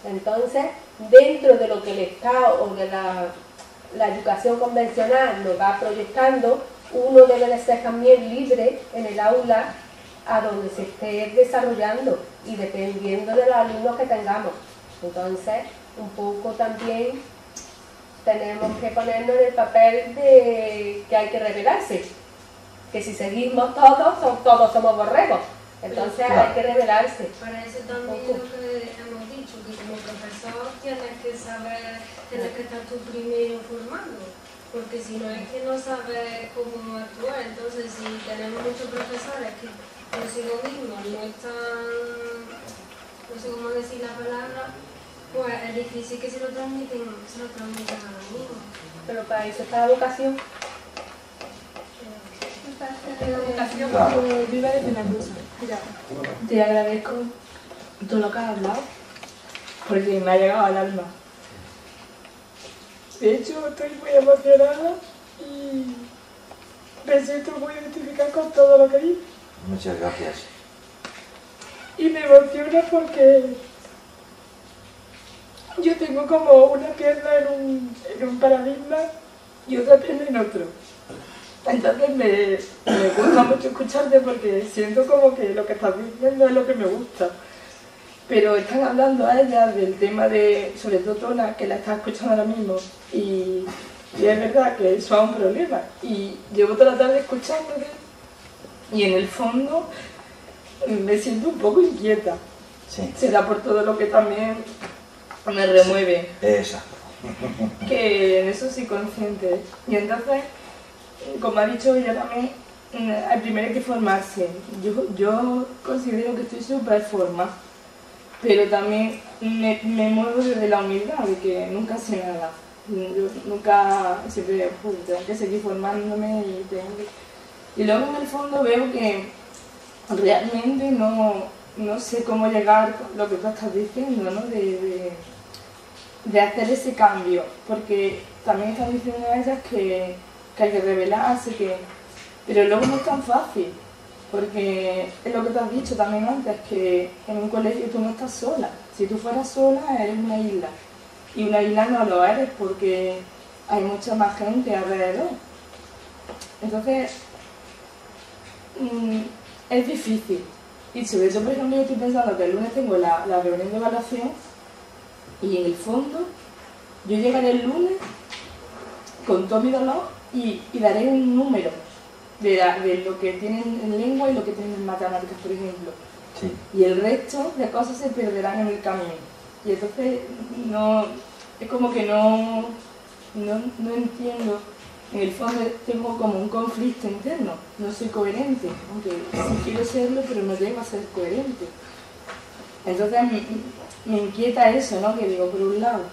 Entonces, dentro de lo que el Estado o de la educación convencional nos va proyectando, uno debe de ser también libre en el aula a donde se esté desarrollando y dependiendo de los alumnos que tengamos. Entonces, un poco también tenemos que ponernos en el papel de que hay que rebelarse, que si seguimos todos somos borregos, entonces hay que rebelarse. Para eso también lo que hemos dicho, que como profesor tienes que estar tú primero formando, porque si no es que no sabes cómo actuar. Entonces si tenemos muchos profesores que consigo mismos no están, no sé cómo decir la palabra, Pues es difícil que se lo transmitan a los niños. Pero para eso está la vocación. La vocación, Claro. yo iba a decir una cosa. Mira, te agradezco todo lo que has hablado, porque me ha llegado al alma. De hecho, estoy muy emocionada y me siento muy identificada con todo lo que dices. Muchas gracias. Y me emociona porque yo tengo como una pierna en un paradigma y otra pierna en otro. Entonces me gusta mucho escucharte porque siento como que lo que estás diciendo es lo que me gusta. Pero están hablando a ella del tema de, sobre todo Tona, que la estás escuchando ahora mismo, y es verdad que eso es un problema. Y llevo toda la tarde escuchándote y en el fondo me siento un poco inquieta. Sí. Será por todo lo que también me remueve. Exacto. Que en eso soy consciente. Y entonces, como ha dicho ella también, primero hay que formarse. Yo considero que estoy súper formada, pero también me muevo desde la humildad, de que nunca sé nada. Yo nunca, siempre tengo que seguir formándome y luego en el fondo veo que realmente no sé cómo llegar a lo que tú estás diciendo, ¿no? De hacer ese cambio, porque también están diciendo a ellas que hay que rebelarse, pero luego no es tan fácil, porque es lo que te has dicho también antes, que en un colegio tú no estás sola. Si tú fueras sola, eres una isla, y una isla no lo eres porque hay mucha más gente alrededor. Entonces, es difícil. Y sobre todo, por ejemplo, yo estoy pensando que el lunes tengo la reunión de evaluación y en el fondo yo llegaré el lunes con todo mi dolor y daré un número de lo que tienen en lengua y lo que tienen en matemáticas, por ejemplo. Sí. Y el resto de cosas se perderán en el camino. Y entonces es como que no entiendo. En el fondo tengo como un conflicto interno, no soy coherente, aunque sí quiero serlo, pero no llego a ser coherente. Entonces me inquieta eso, ¿no? Que digo, por un lado,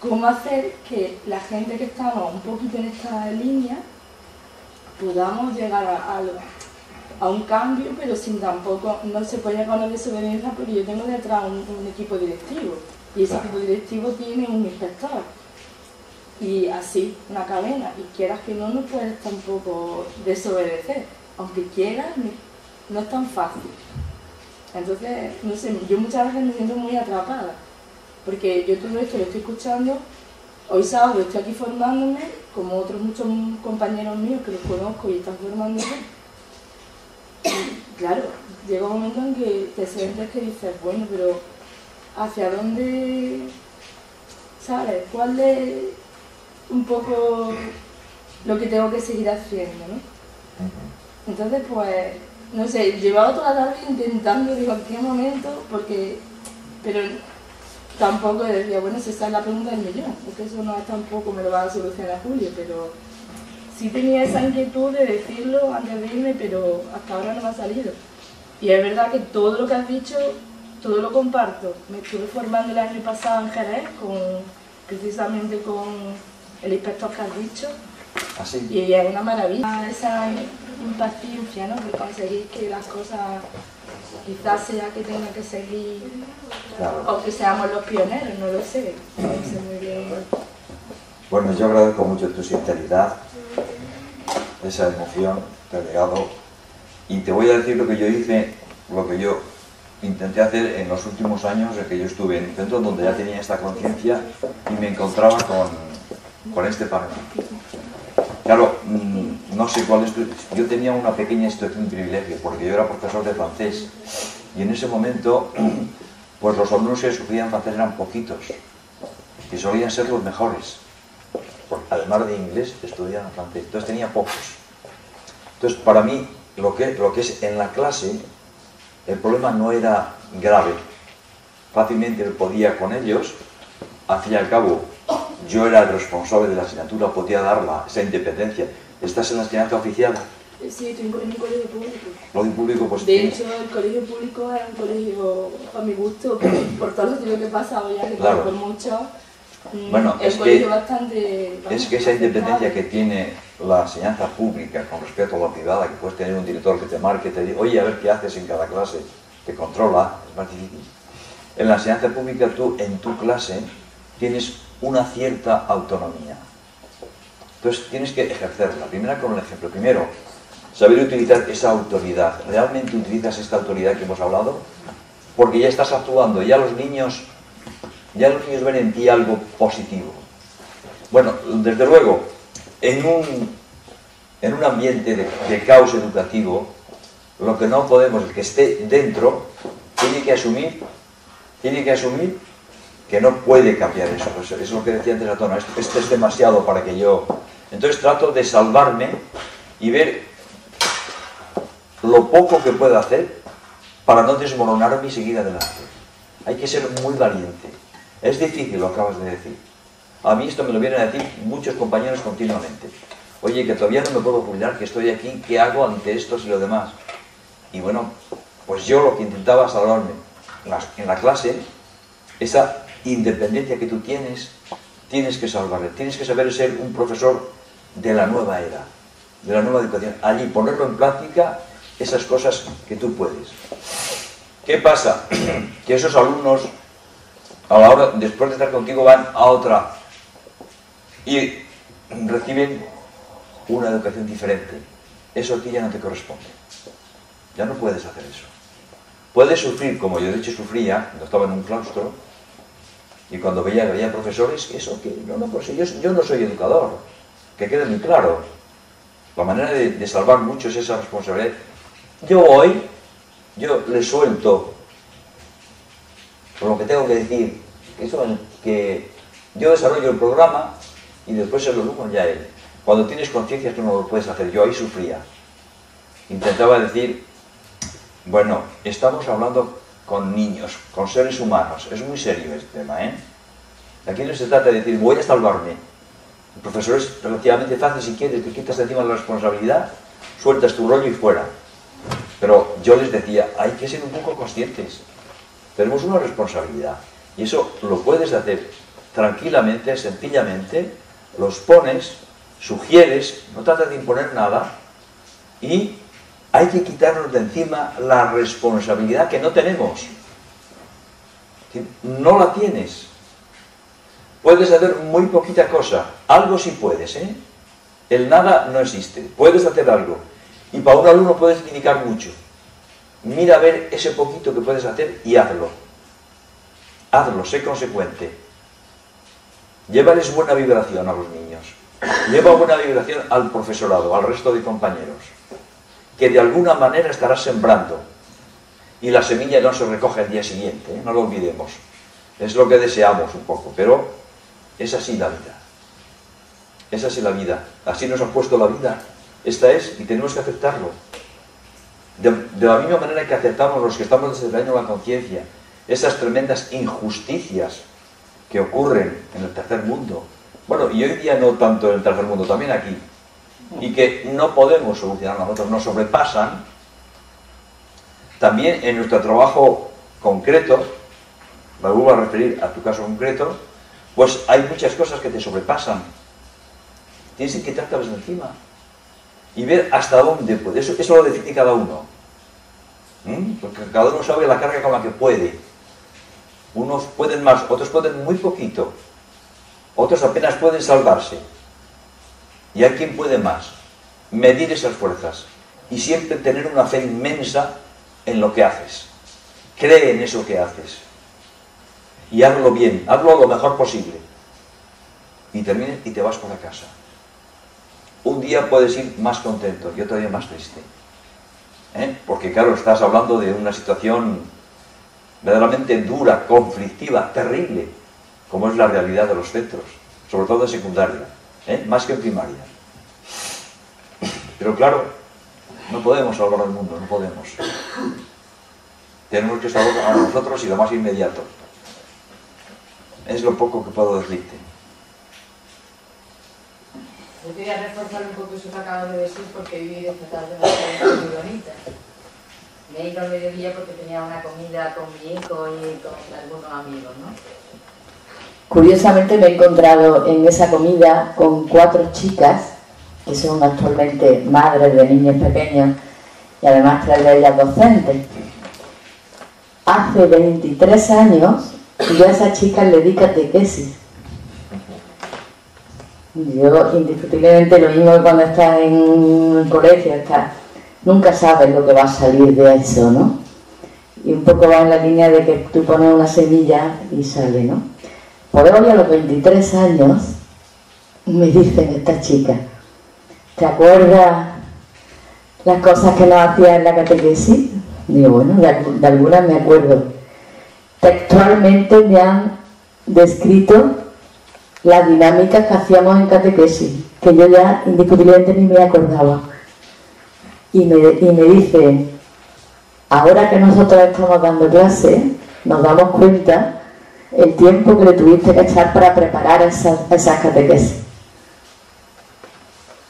¿cómo hacer que la gente que estamos un poquito en esta línea podamos llegar a un cambio, pero sin tampoco, no se puede llegar a una desobediencia, porque yo tengo detrás un equipo directivo, y ese equipo directivo tiene un inspector. Y así, una cadena, y quieras que no puedes tampoco desobedecer, aunque quieras, no es tan fácil. Entonces, no sé, yo muchas veces me siento muy atrapada, porque yo todo esto lo estoy escuchando, hoy sábado estoy aquí formándome, como otros muchos compañeros míos que los conozco y están formándose, y claro, llega un momento en que te sientes que dices, bueno, pero ¿hacia dónde, sabes? ¿Cuál es un poco lo que tengo que seguir haciendo, ¿no? Entonces, pues, no sé, llevaba toda la tarde intentando, digo, ¿en qué momento? Pero tampoco decía, bueno, si esa es la pregunta del millón, porque eso no es tampoco, me lo va a solucionar Julio, pero sí tenía esa inquietud de decirlo antes de irme, pero hasta ahora no me ha salido. Y es verdad que todo lo que has dicho, todo lo comparto. Me estuve formando el año pasado en Jerez, precisamente con el inspector que has dicho, ¿Así? y es una maravilla esa impaciencia, ¿no? De conseguir que las cosas quizás sea que tenga que seguir, Claro. o que seamos los pioneros, no lo sé muy bien. Bueno, yo agradezco mucho tu sinceridad, esa emoción que ha llegado, y te voy a decir lo que yo hice, lo que yo intenté hacer en los últimos años en que yo estuve en un centro donde ya tenía esta conciencia y me encontraba con este panorama. Claro, no sé cuál es yo tenía una pequeña situación de privilegio porque yo era profesor de francés y en ese momento pues los alumnos que estudiaban francés eran poquitos y solían ser los mejores, porque además de inglés estudiaban francés, entonces tenía pocos. Entonces para mí lo que es en la clase el problema no era grave, fácilmente podía con ellos, al fin y al cabo yo era el responsable de la asignatura, podía darla, esa independencia. Estás en la enseñanza oficial Sí, estoy en un colegio público. Colegio público, pues... De hecho, el colegio público es un colegio, a mi gusto, por todo lo que he pasado ya, que Claro. por mucho, Bueno, es es un colegio que, bastante... es que esa independencia que tiene la enseñanza pública con respecto a la privada, que puedes tener un director que te marque, te diga, oye, a ver qué haces en cada clase, te controla, es más difícil. En la enseñanza pública tú, en tu clase, tienes una cierta autonomía. Entonces tienes que ejercerla. Primero con un ejemplo. Primero, saber utilizar esa autoridad. ¿Realmente utilizas esta autoridad que hemos hablado? Porque ya estás actuando, ya los niños ven en ti algo positivo. Bueno, desde luego, en un ambiente de caos educativo, lo que no podemos, el que esté dentro, tiene que asumir que no puede cambiar eso. Eso es lo que decía antes Atona, esto es demasiado para que yo... Entonces trato de salvarme y ver lo poco que puedo hacer para no desmoronarme y seguir adelante. Hay que ser muy valiente. Es difícil, lo acabas de decir. A mí esto me lo vienen a decir muchos compañeros continuamente. Oye, que todavía no me puedo jubilar, que estoy aquí, ¿qué hago ante estos y lo demás? Y bueno, pues yo lo que intentaba salvarme en la clase, esa independencia que tú tienes que salvarle. Tienes que saber ser un profesor de la nueva era, de la nueva educación. Allí ponerlo en práctica, esas cosas que tú puedes. ¿Qué pasa? Que esos alumnos, a la hora, después de estar contigo, van a otra y reciben una educación diferente. Eso a ti ya no te corresponde. Ya no puedes hacer eso. Puedes sufrir, como yo de hecho sufría cuando estaba en un claustro, y cuando veía profesores, eso que no, pues yo no soy educador, que quede muy claro. La manera de salvar mucho es esa responsabilidad. Yo le suelto lo que tengo que decir, que yo desarrollo el programa y después se lo lujo ya él. Cuando tienes conciencia tú no lo puedes hacer. Yo ahí sufría. Intentaba decir, bueno, estamos hablando con niños, con seres humanos. Es muy serio este tema, ¿eh? Aquí no se trata de decir, voy a salvarme. El profesor es relativamente fácil, si quieres, te quitas de encima la responsabilidad, sueltas tu rollo y fuera. Pero yo les decía, hay que ser un poco conscientes. Tenemos una responsabilidad. Y eso lo puedes hacer tranquilamente, sencillamente, los pones, sugieres, no tratas de imponer nada, y hay que quitarnos de encima la responsabilidad que no tenemos. No la tienes. Puedes hacer muy poquita cosa. Algo sí puedes, ¿eh? El nada no existe. Puedes hacer algo. Y para un alumno puedes indicar mucho. Mira a ver ese poquito que puedes hacer y hazlo. Hazlo, sé consecuente. Llévales buena vibración a los niños. Lleva buena vibración al profesorado, al resto de compañeros. Que de alguna manera estarás sembrando. Y la semilla no se recoge al día siguiente, ¿eh? No lo olvidemos. Es lo que deseamos un poco, pero es así la vida. Es así la vida. Así nos ha puesto la vida. Esta es, y tenemos que aceptarlo. De la misma manera que aceptamos los que estamos desarrollando la conciencia, esas tremendas injusticias que ocurren en el tercer mundo. Bueno, y hoy día no tanto en el tercer mundo, también aquí. Y que no podemos solucionar nosotros, nos sobrepasan. También en nuestro trabajo concreto, me vuelvo a referir a tu caso concreto, pues hay muchas cosas que te sobrepasan. Tienes que quitártelas de encima y ver hasta dónde puede. Eso lo define cada uno. Porque cada uno sabe la carga con la que puede. Unos pueden más, otros pueden muy poquito. Otros apenas pueden salvarse. Y hay quien puede más. Medir esas fuerzas. Y siempre tener una fe inmensa en lo que haces. Cree en eso que haces. Y hazlo bien, hazlo lo mejor posible. Y termines y te vas para casa. Un día puedes ir más contento y otro día más triste. Porque claro, estás hablando de una situación verdaderamente dura, conflictiva, terrible, como es la realidad de los centros, sobre todo en secundaria, más que en primaria. Pero claro, no podemos salvar al mundo, no podemos. Tenemos que salvar a nosotros y lo más inmediato. Es lo poco que puedo decirte. Yo quería reforzar un poco eso que acabas de decir porque he vivido esta tarde una experiencia muy bonita. Me he ido al mediodía porque tenía una comida con mi hijo y con algunos amigos, ¿no? Curiosamente me he encontrado en esa comida con 4 chicas que son actualmente madres de niños pequeños y además 3 de ellas docentes. Hace 23 años yo a esas chicas le di catequesis. Yo indiscutiblemente lo mismo que cuando estás en el colegio, nunca sabes lo que va a salir de eso, ¿no? Y un poco va en la línea de que tú pones una semilla y sale, ¿no? Por hoy a los 23 años me dicen estas chicas, ¿te acuerdas las cosas que nos hacían en la catequesis? Digo, bueno, de algunas me acuerdo. Textualmente me han descrito las dinámicas que hacíamos en catequesis, que yo ya indiscutiblemente ni me acordaba. Y me dice, ahora que nosotros estamos dando clase, nos damos cuenta el tiempo que le tuviste que echar para preparar esas catequesis.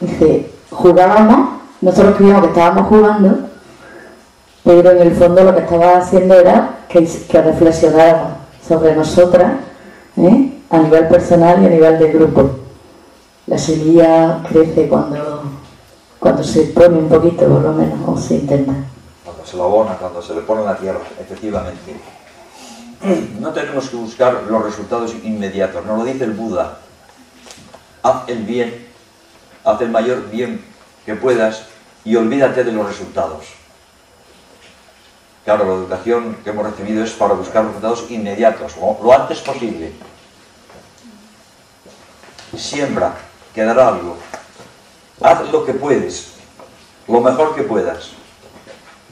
Dice, jugábamos, nosotros creíamos que estábamos jugando, pero en el fondo lo que estaba haciendo era que reflexionáramos sobre nosotras, a nivel personal y a nivel de grupo. La semilla crece cuando se pone un poquito, por lo menos, o se intenta. Cuando se lo abona, cuando se le pone en la tierra, efectivamente. No tenemos que buscar los resultados inmediatos, nos lo dice el Buda. Haz el bien, haz el mayor bien que puedas y olvídate de los resultados. Claro, la educación que hemos recibido es para buscar resultados inmediatos, lo antes posible. Siembra, quedará algo. Haz lo que puedes, lo mejor que puedas.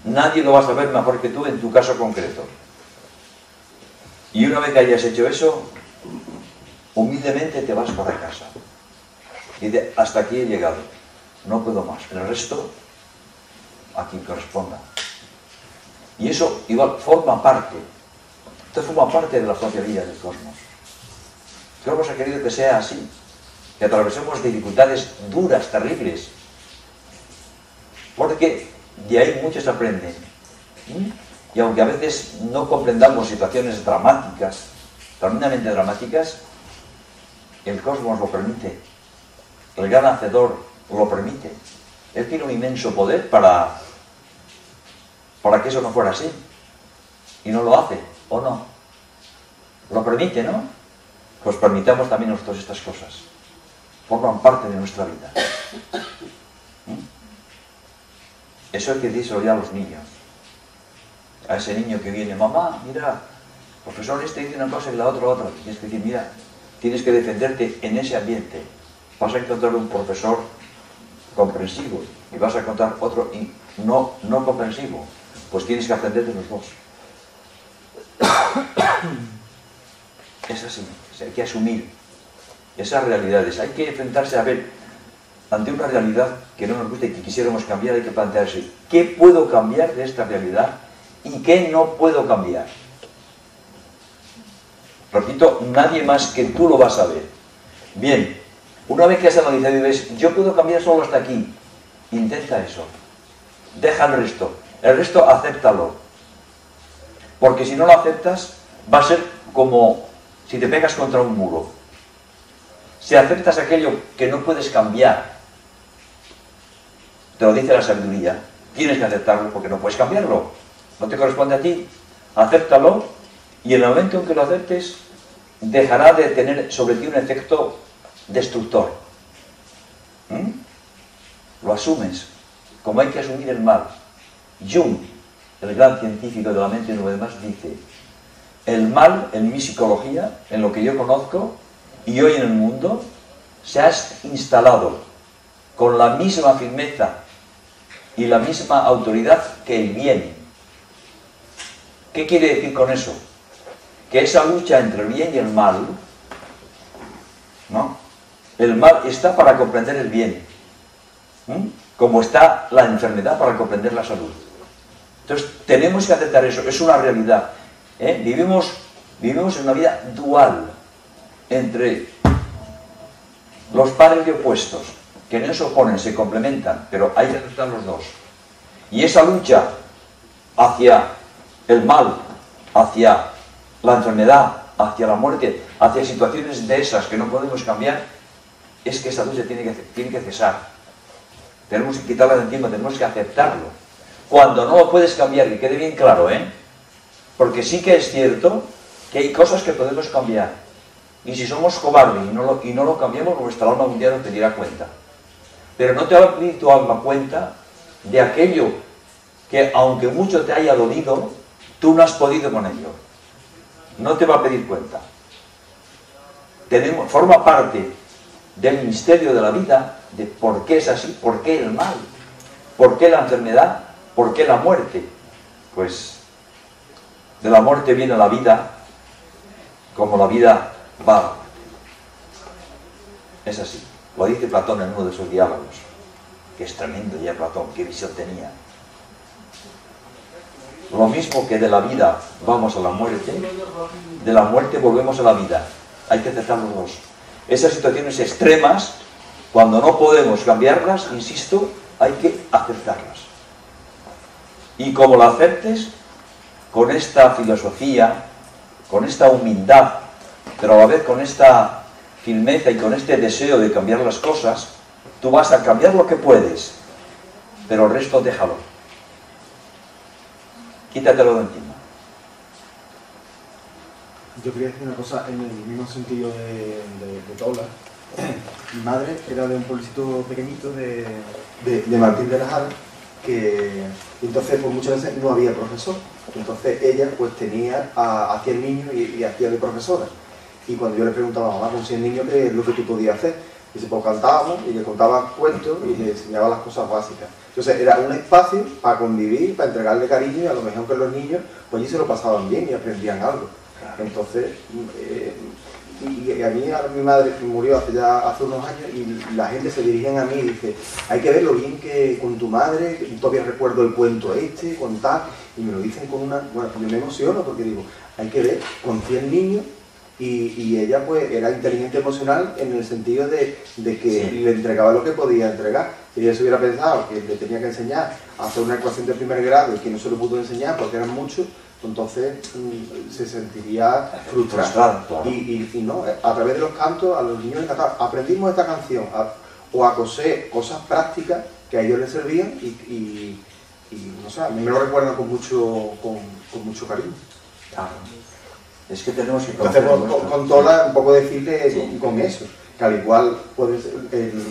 Nadie lo va a saber mejor que tú en tu caso concreto. Y una vez que hayas hecho eso, humildemente te vas para casa. Y dices, hasta aquí he llegado, no puedo más. El resto, a quien corresponda. Y eso igual forma parte. Esto forma parte de la propia vida del cosmos. El cosmos ha querido que sea así, que atravesemos dificultades duras, terribles, porque de ahí muchos aprenden. Y aunque a veces no comprendamos situaciones dramáticas, tremendamente dramáticas, el cosmos lo permite, el gran hacedor lo permite. Él tiene un inmenso poder para que eso no fuera así, y no lo hace, ¿o no? Lo permite, ¿no? Pues permitamos también nosotros estas cosas. Forman parte de nuestra vida. Eso hay que decirlo a los niños. A ese niño que viene, mamá, mira, profesor este dice una cosa y la otra. Tienes que decir, mira, tienes que defenderte en ese ambiente. Vas a encontrar un profesor comprensivo y vas a encontrar otro no comprensivo. Pues tienes que aprender de los dos. Es así, hay que asumir esas realidades, hay que enfrentarse a ver, ante una realidad que no nos gusta y que quisiéramos cambiar, hay que plantearse, ¿qué puedo cambiar de esta realidad y qué no puedo cambiar? Repito, nadie más que tú lo va a saber. Bien, una vez que has analizado y ves, yo puedo cambiar solo hasta aquí, intenta eso, deja el resto acéptalo, porque si no lo aceptas va a ser como si te pegas contra un muro. Si aceptas aquello que no puedes cambiar, te lo dice la sabiduría, tienes que aceptarlo porque no puedes cambiarlo, no te corresponde a ti, acéptalo y en el momento en que lo aceptes dejará de tener sobre ti un efecto destructor. Lo asumes, como hay que asumir el mal. Jung, el gran científico de la mente y lo demás, dice, el mal en mi psicología, en lo que yo conozco, y hoy en el mundo, se ha instalado con la misma firmeza y la misma autoridad que el bien. ¿Qué quiere decir con eso? Que esa lucha entre el bien y el mal, ¿no? El mal está para comprender el bien, como está la enfermedad para comprender la salud. Entonces tenemos que aceptar eso, es una realidad. Vivimos en una vida dual entre los pares de opuestos. que no se oponen, se complementan, pero hay que aceptar los dos. Y esa lucha hacia el mal, hacia la enfermedad, hacia la muerte, hacia situaciones de esas que no podemos cambiar, es que esa lucha tiene que cesar. Tenemos que quitarla de encima, tenemos que aceptarlo. Cuando no lo puedes cambiar, que quede bien claro, ¿eh? Porque sí que es cierto que hay cosas que podemos cambiar. Y si somos cobardes y no lo cambiamos, nuestra alma un día nos pedirá cuenta. Pero no te va a pedir tu alma cuenta de aquello que, aunque mucho te haya dolido, tú no has podido con ello. No te va a pedir cuenta. Forma parte del misterio de la vida, de por qué es así, por qué el mal, por qué la enfermedad, por qué la muerte. Pues de la muerte viene la vida, como la vida va. Es así. Lo dice Platón en uno de sus diálogos, que es tremendo ya Platón, qué visión tenía. Lo mismo que de la vida vamos a la muerte, de la muerte volvemos a la vida. Hay que aceptar los dos. Esas situaciones extremas, cuando no podemos cambiarlas, insisto, hay que aceptarlas. Y como la aceptes, con esta filosofía, con esta humildad, pero a la vez con esta firmeza y con este deseo de cambiar las cosas, tú vas a cambiar lo que puedes, pero el resto déjalo. Quítatelo de encima. Yo quería decir una cosa en el mismo sentido de Tola. Mi madre era de un pueblecito pequeñito de Martín de las Alas, que entonces pues muchas veces no había profesor. Entonces ella pues tenía a 100 niños y hacía de profesora. Y cuando yo le preguntaba a mamá, con 100 niños, ¿qué es lo que tú podías hacer? Dice, pues cantábamos y le contaba cuentos y le enseñaba las cosas básicas. Entonces era un espacio para convivir, para entregarle cariño, y a lo mejor que los niños pues allí se lo pasaban bien y aprendían algo. Entonces, y a mí, mi madre murió hace unos años y la gente se dirigían a mí y dice, hay que ver lo bien que con tu madre, todavía recuerdo el cuento con tal, y me lo dicen con una, bueno, yo me emociono porque digo, hay que ver con 100 niños y ella pues era inteligente emocional en el sentido de que le entregaba lo que podía entregar. Si ella se hubiera pensado que le tenía que enseñar a hacer una ecuación de primer grado y que no se lo pudo enseñar porque eran muchos, entonces se sentiría frustrada. Claro. Y no, a través de los cantos a los niños les encantaba. Aprendimos esta canción o a coser cosas prácticas que a ellos les servían y no sé, a mí me lo recuerdan con mucho cariño. Claro. Es que tenemos que... Entonces con Tola un poco decirle con eso, que al igual puede ser,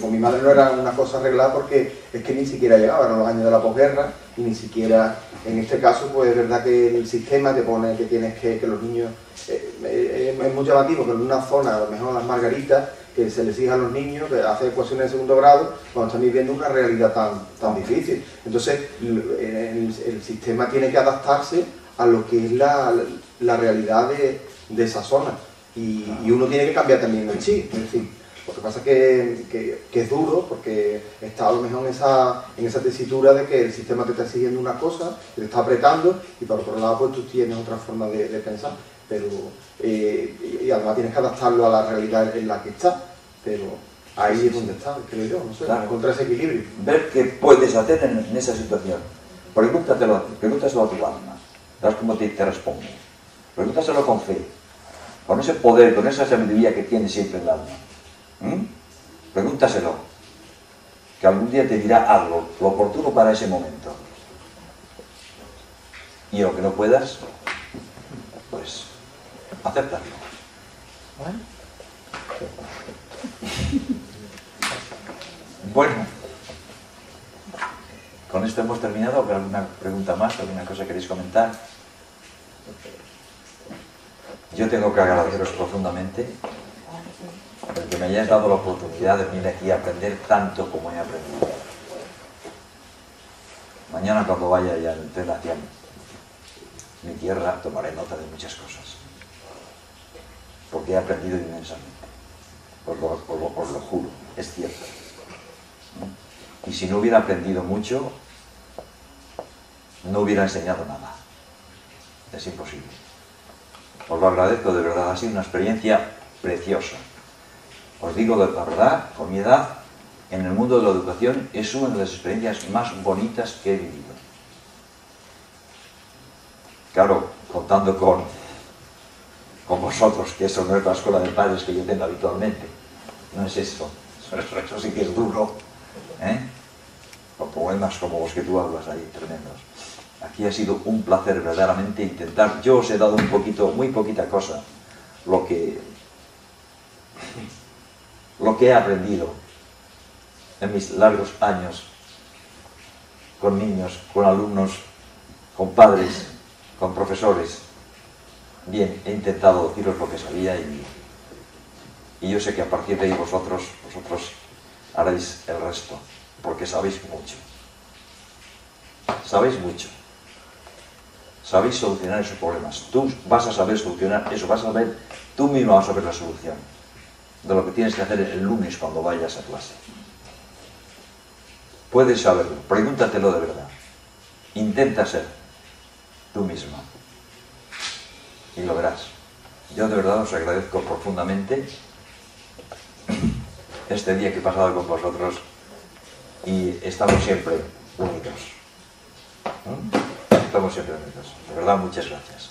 con mi madre no era una cosa arreglada porque es que ni siquiera llegaba, eran los años de la posguerra y ni siquiera, en este caso pues es verdad que el sistema te pone que tienes que los niños, es muy llamativo que en una zona, a lo mejor las Margaritas, que se les exige a los niños que hacen ecuaciones de segundo grado cuando están viviendo una realidad tan difícil. Entonces el sistema tiene que adaptarse a lo que es la realidad de esa zona y uno tiene que cambiar también el chip. Es decir, lo que pasa es que es duro porque está a lo mejor en esa tesitura de que el sistema te está exigiendo una cosa, te está apretando y por otro lado pues tú tienes otra forma de pensar, pero y además tienes que adaptarlo a la realidad en la que estás, pero ahí es donde está, creo yo, no sé, claro. Encontrar ese equilibrio. Ver qué puedes hacer en esa situación. Pregúntaselo a tu alma. ¿Sabes cómo te responde? Pregúntaselo con fe, con ese poder, con esa sabiduría que tiene siempre el alma. Pregúntaselo, que algún día te dirá algo, lo oportuno para ese momento. Y lo que no puedas, pues, acéptalo. Bueno, con esto hemos terminado. ¿Alguna pregunta más? ¿Alguna cosa queréis comentar? Yo tengo que agradeceros profundamente el que me hayáis dado la oportunidad de venir aquí a aprender tanto como he aprendido. Mañana cuando vaya ya en tren hacia mi tierra tomaré nota de muchas cosas, porque he aprendido inmensamente, os lo juro, es cierto. Y si no hubiera aprendido mucho, no hubiera enseñado nada. Es imposible. Os lo agradezco de verdad, ha sido una experiencia preciosa. Os digo de la verdad, con mi edad, en el mundo de la educación es una de las experiencias más bonitas que he vivido. Claro, contando con vosotros, que eso no es la escuela de padres que yo tengo habitualmente. No es eso. Eso sí que es duro. Con poemas como los que tú hablas ahí, tremendos. Aquí ha sido un placer verdaderamente intentar. Yo os he dado un poquito, muy poquita cosa, lo que he aprendido en mis largos años con niños, con alumnos, con padres, con profesores. Bien, he intentado deciros lo que sabía y yo sé que a partir de ahí vosotros haréis el resto, porque sabéis mucho. Sabéis mucho. Sabéis solucionar esos problemas. Tú vas a saber solucionar eso, tú mismo vas a ver la solución de lo que tienes que hacer el lunes cuando vayas a clase. Puedes saberlo, pregúntatelo de verdad. Intenta ser tú misma. Y lo verás. Yo de verdad os agradezco profundamente este día que he pasado con vosotros y estamos siempre unidos. Estamos siempre unidos. De verdad, muchas gracias.